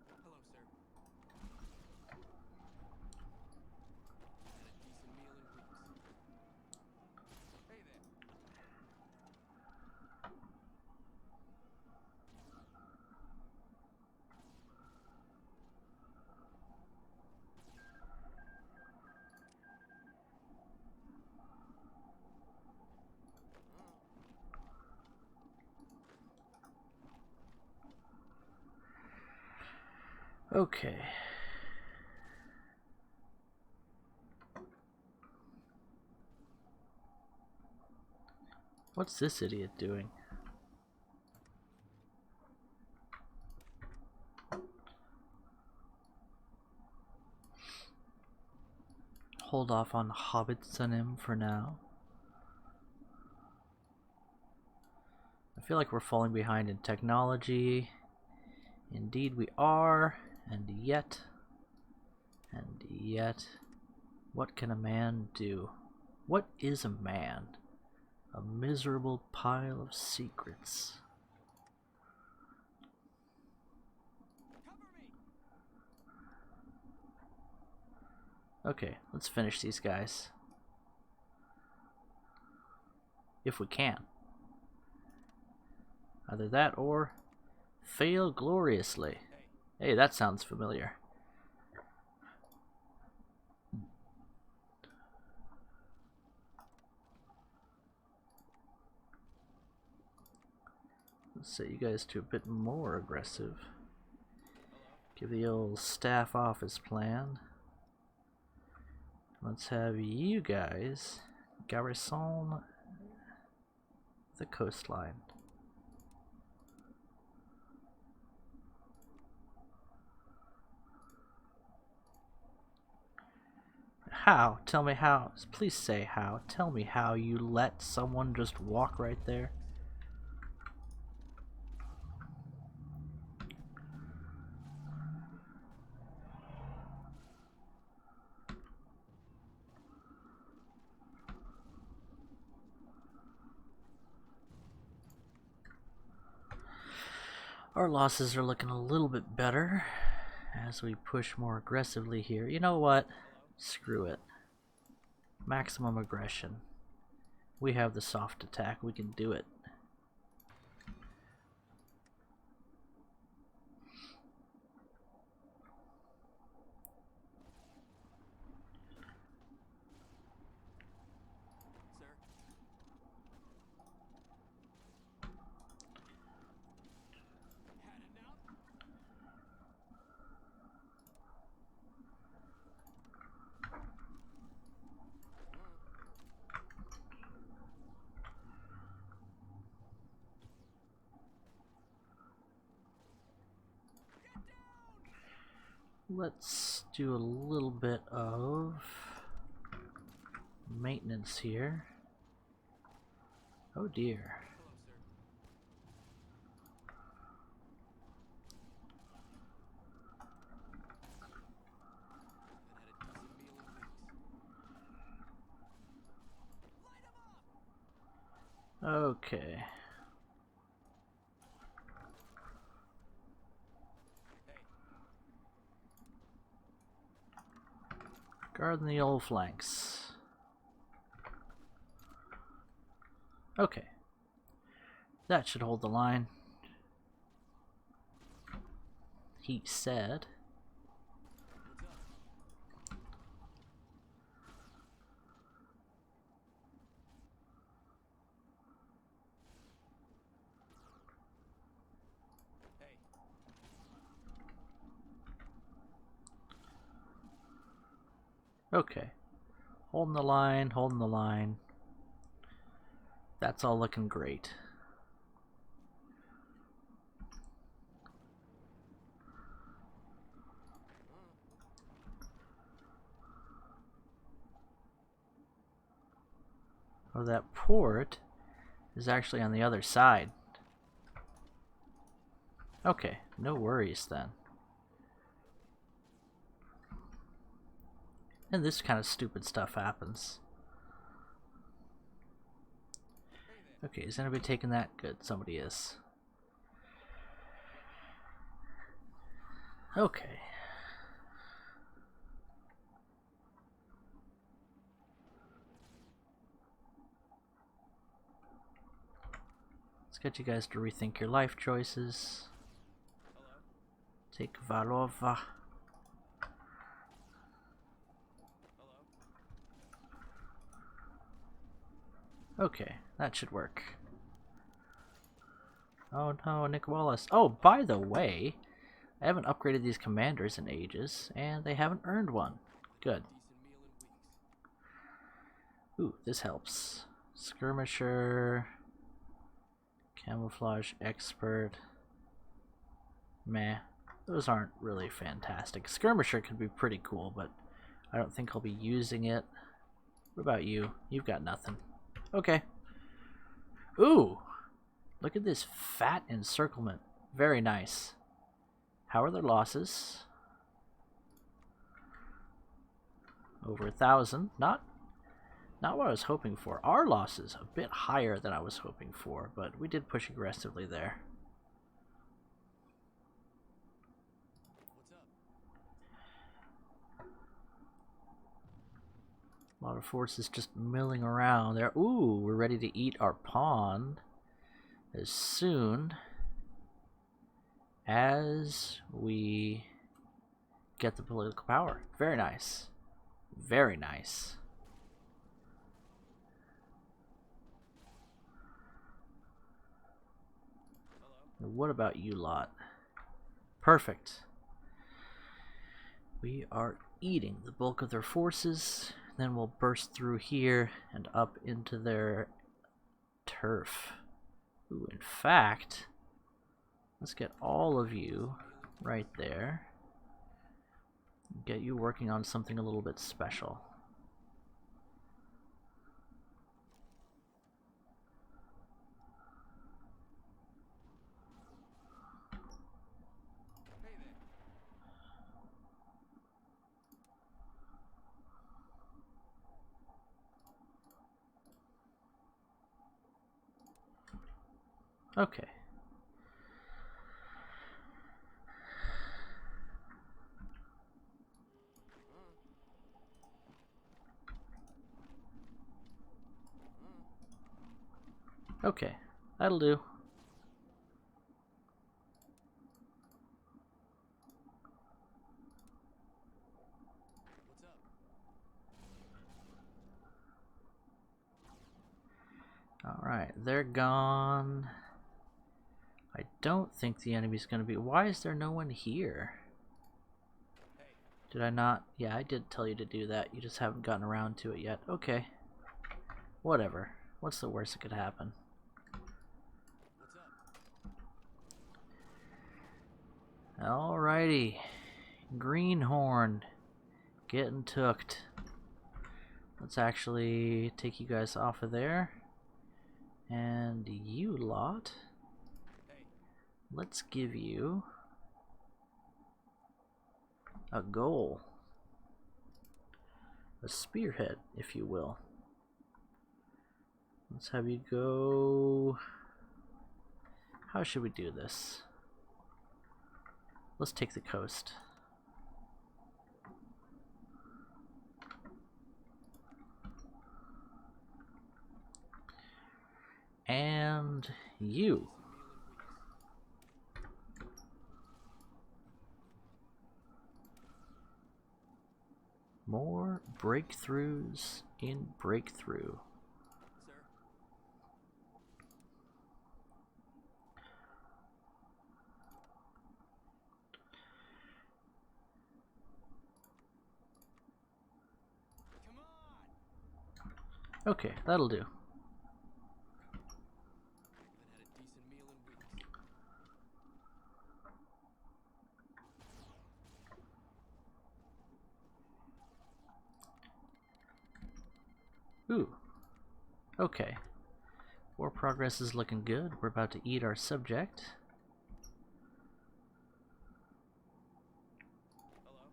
S3: Hello, sir. And a decent meal in weeks. Hey there.
S2: Okay. What's this idiot doing? hold off on Hobbitsonim for now. I feel like we're falling behind in technology. Indeed we are, and yet, what can a man do? What is a man? A miserable pile of secrets. Okay, let's finish these guys. If we can. Either that or fail gloriously. Hey, that sounds familiar. Let's set you guys to a bit more aggressive. Give the old staff office plan. Let's have you guys garrison the coastline. How? Tell me how. Please say how. Tell me how you let someone just walk right there. Our losses are looking a little bit better as we push more aggressively here. You know what? Screw it. Maximum aggression. We have the soft attack. We can do it. Let's do a little bit of maintenance here. Oh dear. Okay. Guarding the old flanks. Okay. That should hold the line. He said. Okay. Holding the line, holding the line. That's all looking great. Oh, that port is actually on the other side. Okay, no worries then. And this kind of stupid stuff happens. Okay, is anybody taking that? Good, somebody is. Okay. Let's get you guys to rethink your life choices. Take Valova. Okay, that should work. Oh no, Nick Wallace. Oh, by the way, I haven't upgraded these commanders in ages, and they haven't earned one. Good. Ooh, this helps. Skirmisher, camouflage expert. Meh. Those aren't really fantastic. Skirmisher could be pretty cool, but I don't think I'll be using it. What about you? You've got nothing. Okay. Ooh! Look at this fat encirclement. Very nice. How are their losses? Over 1,000. Not what I was hoping for. Our losses a bit higher than I was hoping for, but we did push aggressively there.
S3: What's up?
S2: A lot of forces just milling around there. Ooh, we're ready to eat our pawn as soon as we get the political power. Very nice. Very nice.
S3: Hello?
S2: What about you lot? Perfect. We are eating the bulk of their forces. Then we'll burst through here and up into their turf. Ooh, in fact, let's get all of you right there. Get you working on something a little bit special.
S3: Hey there.
S2: Okay. Okay, that'll do.
S3: What's up?
S2: Alright, they're gone. I don't think the enemy's gonna be... Why is there no one here?
S3: Hey.
S2: Did I not? Yeah, I did tell you to do that. You just haven't gotten around to it yet. Okay. Whatever. What's the worst that could happen?
S3: What's up?
S2: Alrighty. Greenhorn. Getting tooked. Let's actually take you guys off of there. And you lot.
S3: Hey.
S2: Let's give you a goal. A spearhead, if you will. Let's have you go... How should we do this? Let's take the coast. And you. More breakthroughs in breakthrough.
S3: Sir. Come on!
S2: Okay, that'll do.
S3: Haven't had a decent meal in weeks.
S2: Ooh. Okay. War progress is looking good. We're about to eat our subject.
S3: Hello?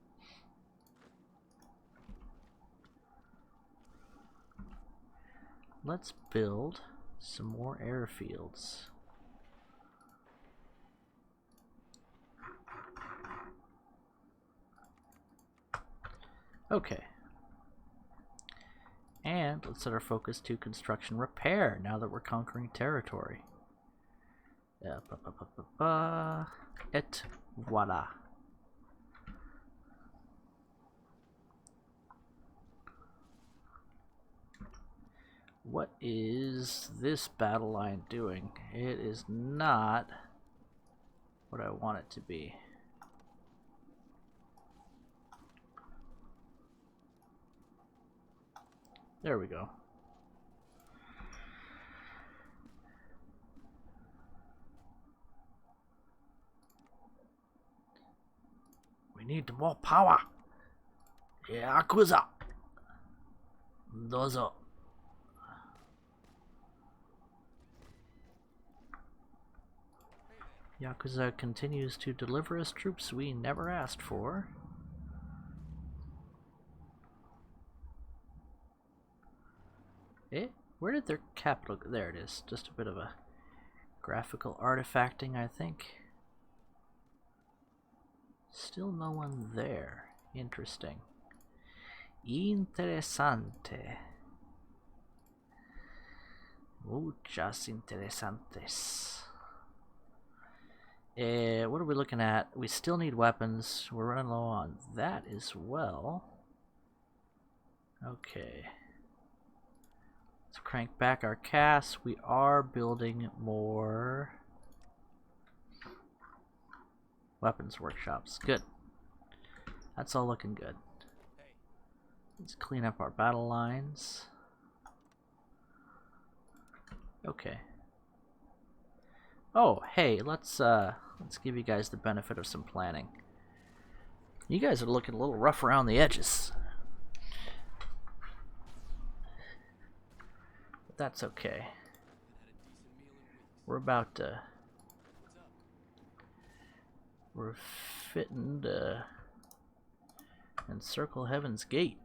S2: Let's build some more airfields. Okay. And let's set our focus to construction repair now that we're conquering territory. Et voila. What is this battle line doing? It is not what I want it to be. There we go. We need more power. Yakuza! Dozo. Yakuza continues to deliver us troops we never asked for. Eh? Where did their capital go? There it is. Just a bit of a graphical artifacting, I think. Still no one there. Interesting. Interesante. Muchas interesantes. What are we looking at? We still need weapons. We're running low on that as well. Okay. Let's crank back our casts. We are building more weapons workshops. Good. That's all looking good. Let's clean up our battle lines. Okay. Oh, hey, let's give you guys the benefit of some planning. You guys are looking a little rough around the edges. But that's okay. We're about to... We're fitting to encircle Heaven's Gate.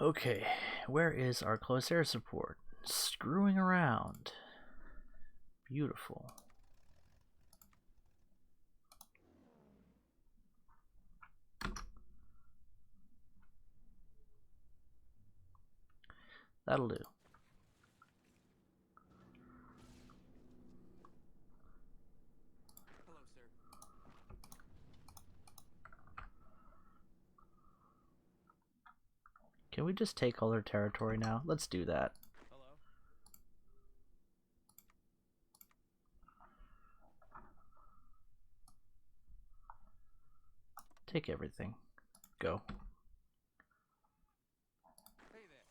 S2: Okay, where is our close air support? Screwing around. Beautiful. That'll do.
S3: Hello, sir.
S2: Can we just take all their territory now? Let's do that.
S3: Hello.
S2: Take everything. Go.
S3: Hey there.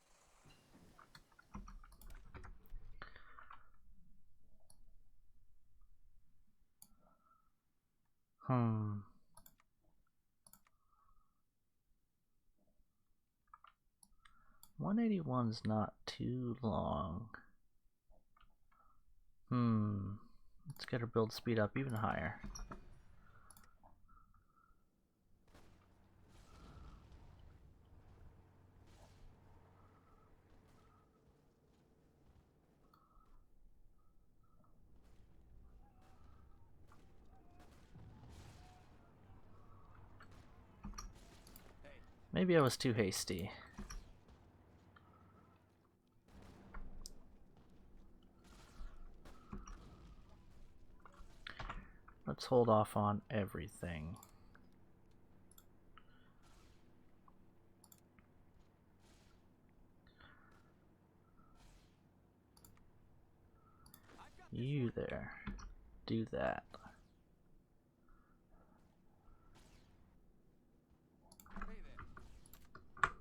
S2: Hmm. $181's not too long. Let's get our build speed up even higher. Maybe I was too hasty. Let's hold off on everything. You there. Do that.
S3: Hey there.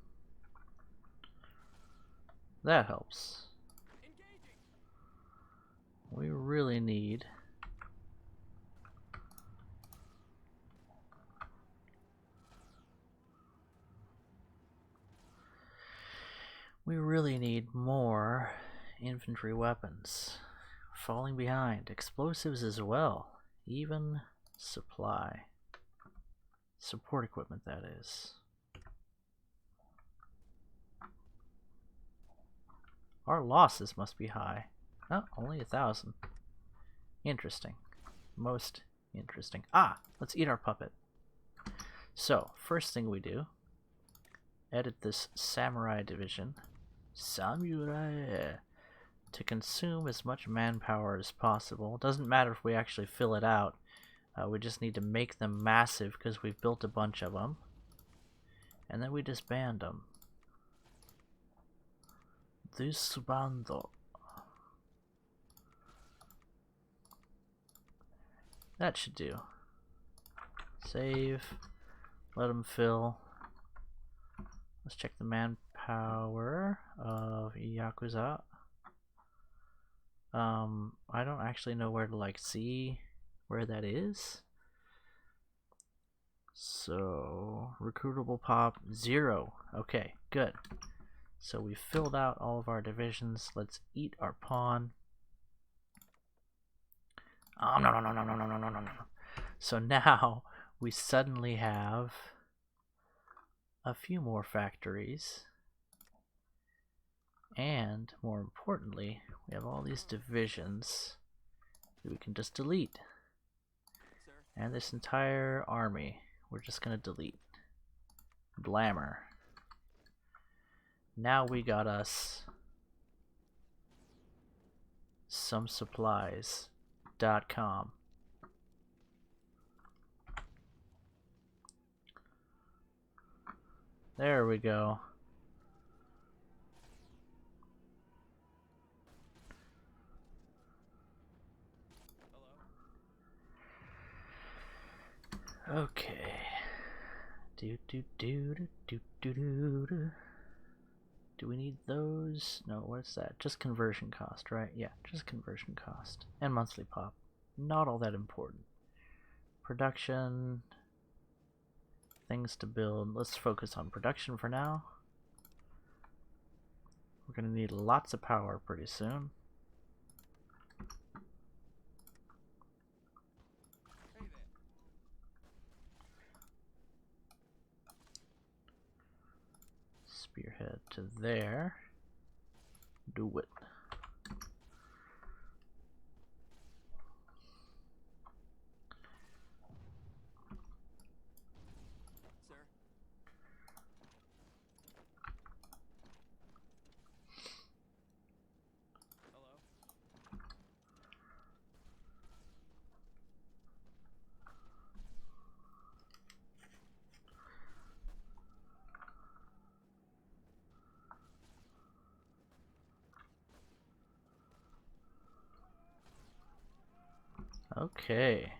S2: That helps.
S3: Engaging.
S2: We really need more infantry weapons. Falling behind. Explosives as well. Even supply. Support equipment, that is. Our losses must be high. Oh, only 1,000. Interesting. Most interesting. Ah, let's eat our puppet. So, first thing we do, edit this samurai division. Samurai. To consume as much manpower as possible. Doesn't matter if we actually fill it out. We just need to make them massive because we've built a bunch of them. And then we disband them. Disbando. That should do. Save. Let them fill. Let's check the manpower of Yakuza. I don't actually know where to like see where that is. So recruitable pop 0. Okay, good. So we filled out all of our divisions. Let's eat our pawn. Oh no no no no no no no no no no. So now we suddenly have a few more factories. And more importantly, we have all these divisions that we can just delete.
S3: Sir.
S2: And this entire army, we're just gonna delete. Blammer. Now we got us some supplies.com. There we go.
S3: Hello.
S2: Okay. Do do do do do do do do. Do we need those? No, what's that? Just conversion cost, right? Yeah, just conversion cost. And monthly pop. Not all that important. Production. Things to build. Let's focus on production for now. We're going to need lots of power pretty soon.
S3: Hey there.
S2: Spearhead to there. Do it.
S3: Sir. Hello.
S2: Okay.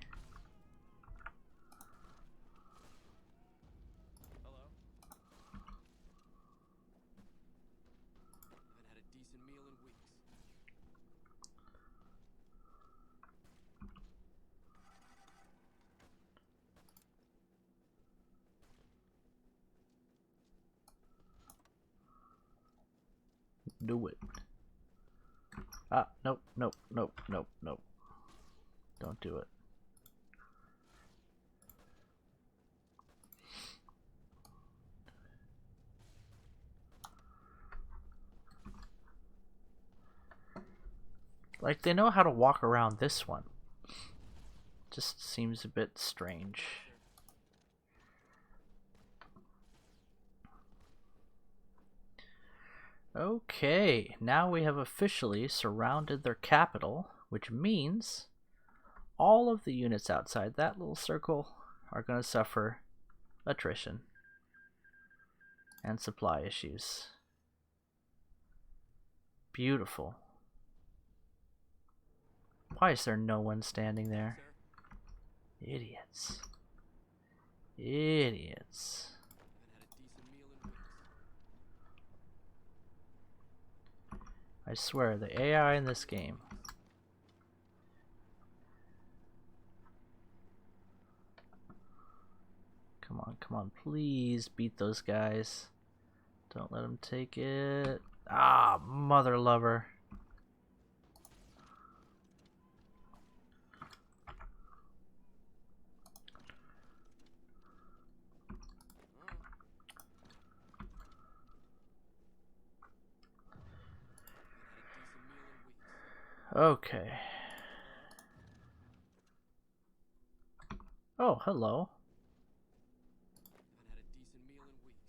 S3: Hello. Haven't had a decent meal in weeks.
S2: Do it. Ah, nope, nope, nope, nope, nope. Don't do it. Like, they know how to walk around this one. Just seems a bit strange. Okay, now we have officially surrounded their capital, which means all of the units outside that little circle are going to suffer attrition and supply issues. Beautiful. Why is there no one standing there?
S3: Sir.
S2: Idiots. Idiots.
S3: Haven't had a decent meal in weeks.
S2: I swear, the AI in this game. Come on, please beat those guys. Don't let them take it. Ah, mother lover. Okay. Oh, hello.
S3: Haven't had a decent meal in weeks.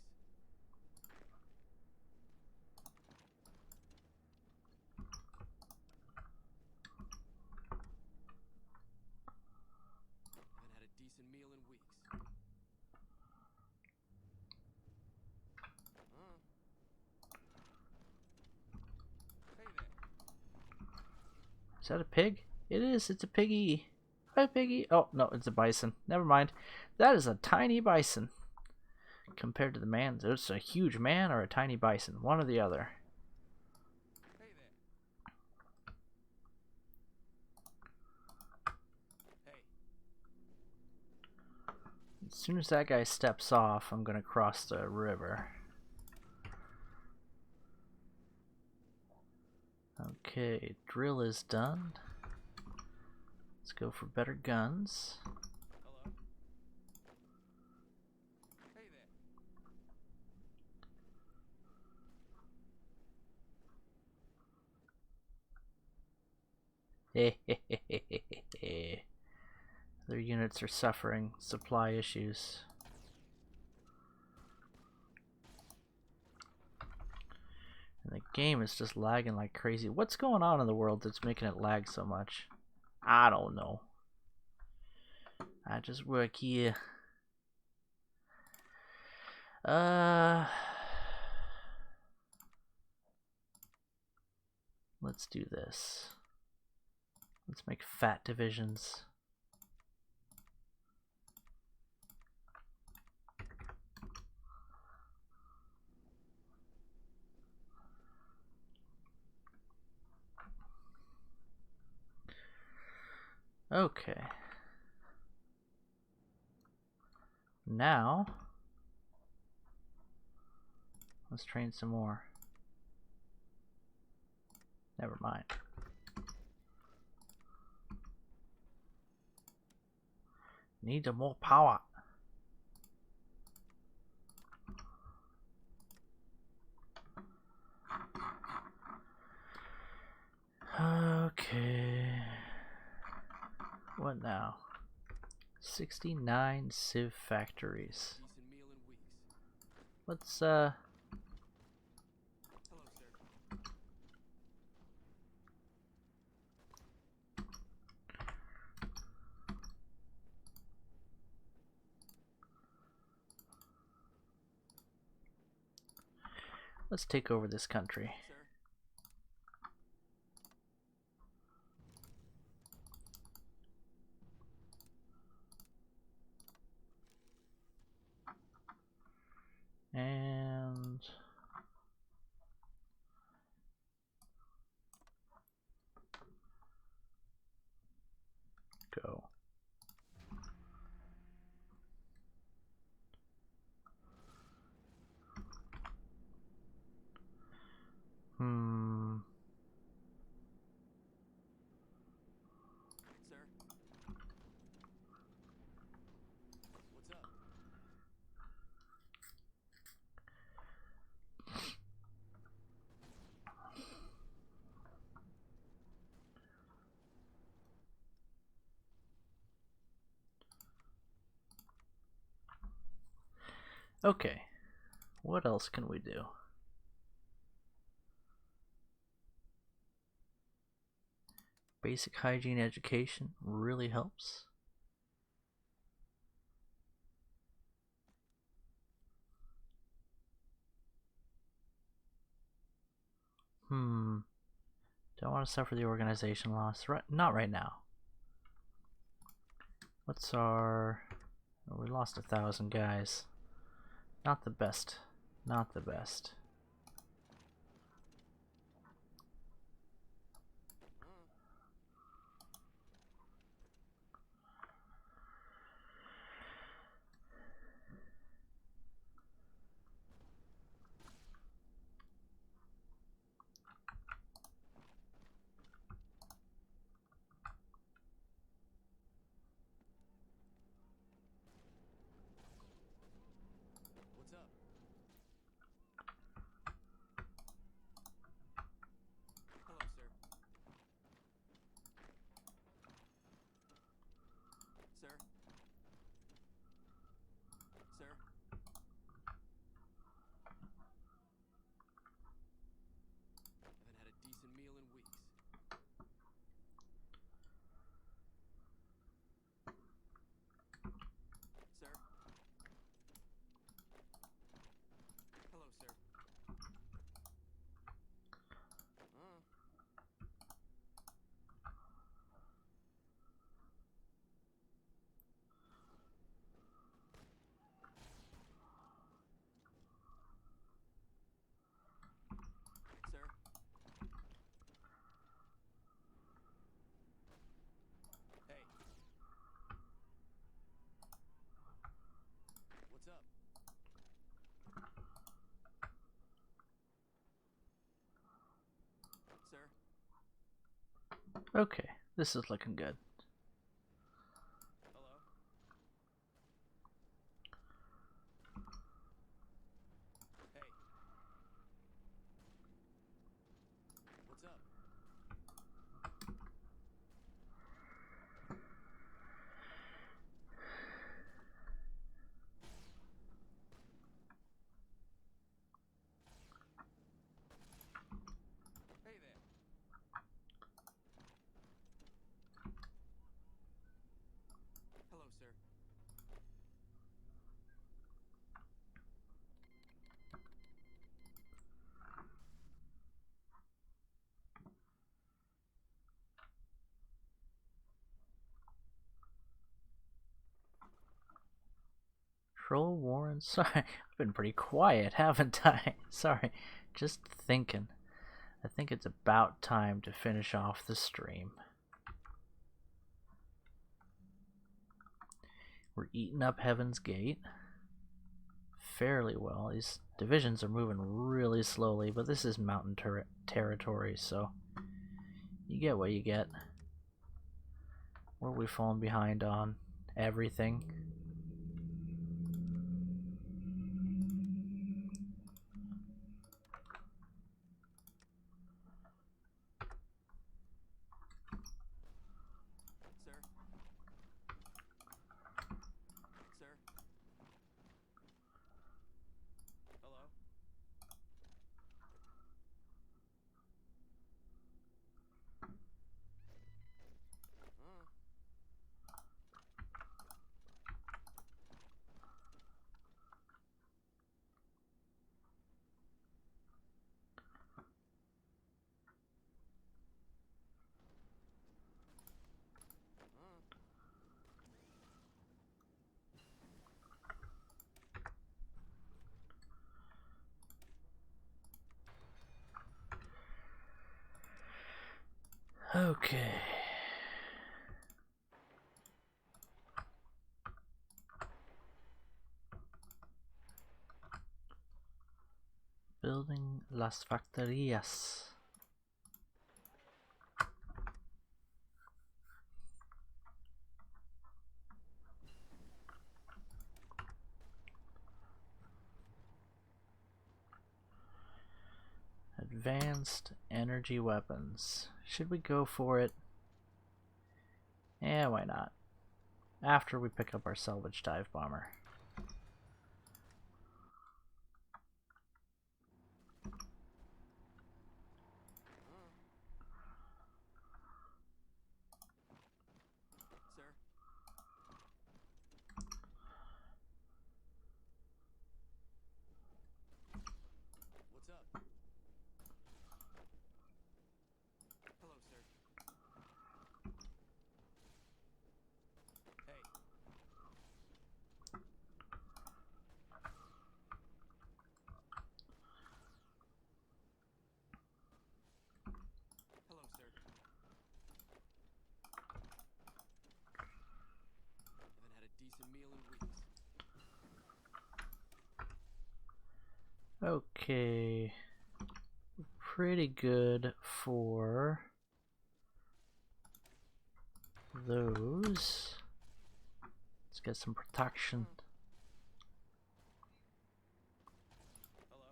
S3: Haven't had a decent meal in weeks. Hey there.
S2: Is that a pig? It is. It's a piggy. Hi, piggy. Oh, no, it's a bison. Never mind. That is a tiny bison. compared to the man. There's a huge man or a tiny bison, one or the other.
S3: Hey there. Hey.
S2: As soon as that guy steps off, I'm gonna cross the river. Okay, drill is done. Let's go for better guns.
S3: Hello. Hey there.
S2: Their units are suffering supply issues. And the game is just lagging like crazy. What's going on in the world that's making it lag so much? I don't know. I just work here. Let's do this. Let's make fat divisions. Okay. Now, let's train some more. Never mind. Need more power. Okay. What now? 69 Civ factories.
S3: Decent meal in weeks.
S2: Let's
S3: Hello, sir.
S2: let's take over this country.
S3: Sir.
S2: And go.
S3: Sir. What's up?
S2: Okay. What else can we do? Basic hygiene education really helps. Don't want to suffer the organization loss. Not right now. What's our... Oh, we lost 1,000 guys. Not the best. Not the best.
S3: What's up?
S2: Okay, this is looking good.
S3: Hello? Hey. What's up? Hey there. Hello, sir.
S2: Troll Warren, sorry, I've been pretty quiet, haven't I? Sorry, just thinking. I think it's about time to finish off the stream. We're eating up Heaven's Gate fairly well. These divisions are moving really slowly, but this is mountain territory, so you get what you get. Where are we falling behind on? Everything.
S3: Sir? Sir? Hello?
S2: Okay. Building las factorías. Advanced energy weapons. Should we go for it? Yeah, why not? After we pick up our salvage dive bomber.
S3: Sir? What's up? Hello, sir. Hey. Hello, sir. Haven't had a decent meal in weeks.
S2: Okay. Pretty good for those. Let's get some protection.
S3: Hello?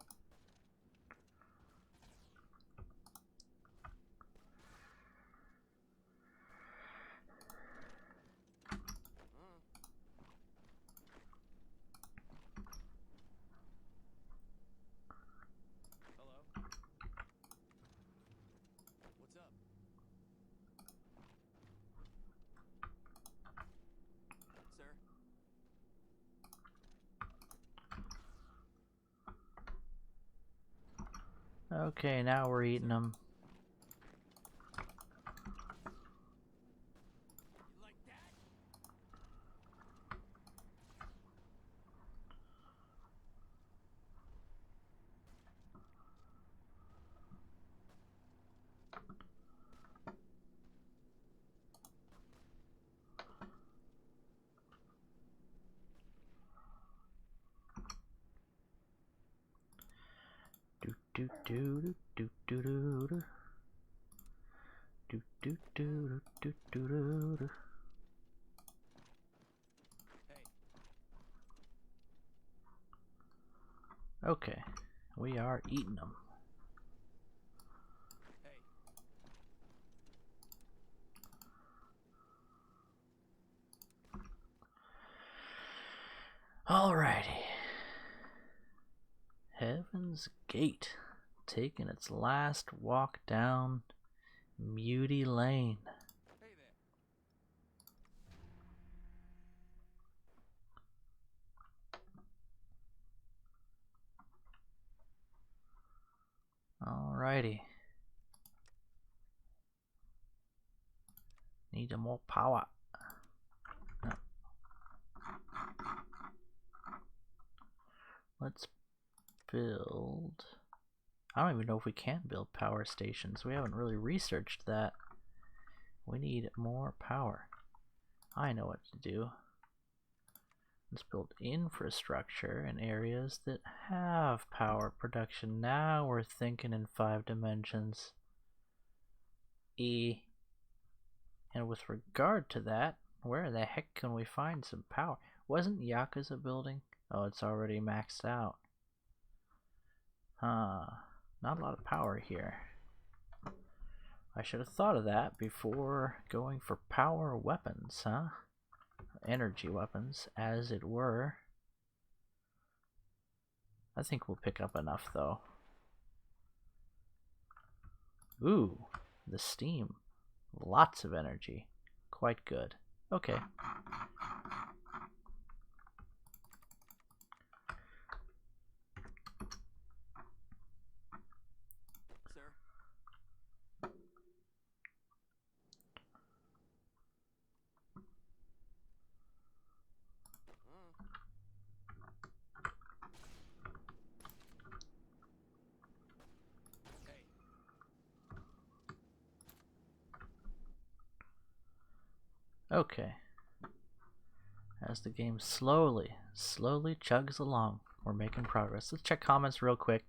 S3: Hello? What's up? Sir?
S2: Okay, now we're eating them.
S3: You like that?
S2: Do do do do do do do. Do do do do do do do.
S3: Hey,
S2: Okay, we are eating them.
S3: hey.
S2: Alrighty. Heaven's Gate, taking its last walk down Muty Lane.
S3: Hey there.
S2: Alrighty. Need more power. No. Let's build. I don't even know if we can build power stations. We haven't really researched that. We need more power. I know what to do. Let's build infrastructure in areas that have power production. Now we're thinking in 5 dimensions. And with regard to that, where the heck can we find some power? Wasn't Yakuza building? Oh, it's already maxed out. Not a lot of power here. I should have thought of that before going for power weapons, huh? Energy weapons, as it were. I think we'll pick up enough, though. Ooh, the steam. Lots of energy. Quite good. Okay.
S3: Sir. Hey.
S2: Okay. As the game slowly chugs along, we're making progress. Let's check comments real quick.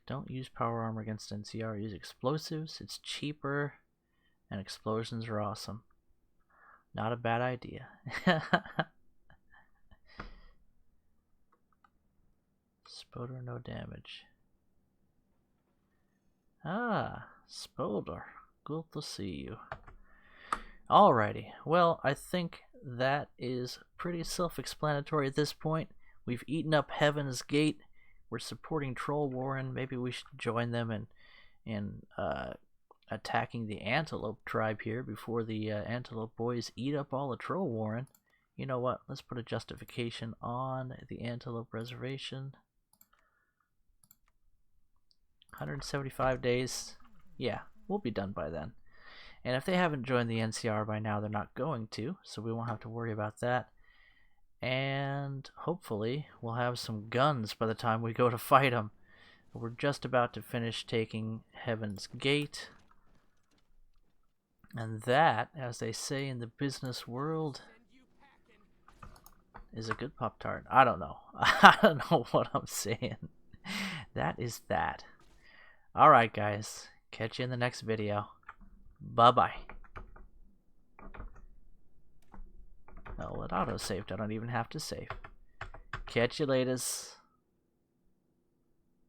S2: Don't use power armor against NCR. Use explosives. It's cheaper, and explosions are awesome. Not a bad idea. Spoder, no damage. Ah, Spoder. Good to see you. Alrighty, well, I think that is pretty self-explanatory at this point. We've eaten up Heaven's Gate. We're supporting Troll Warren. Maybe we should join them in attacking the Antelope tribe here before the Antelope boys eat up all the Troll Warren. You know what? Let's put a justification on the Antelope Reservation. 175 days. Yeah, we'll be done by then. And if they haven't joined the NCR by now, they're not going to, so we won't have to worry about that. And hopefully we'll have some guns by the time we go to fight them. We're just about to finish taking Heaven's Gate. And that, as they say in the business world, is a good Pop-Tart. I don't know. I don't know what I'm saying. That is that. Alright guys, catch you in the next video. Bye-bye. Oh, it auto-saved. I don't even have to save. Catch you laters.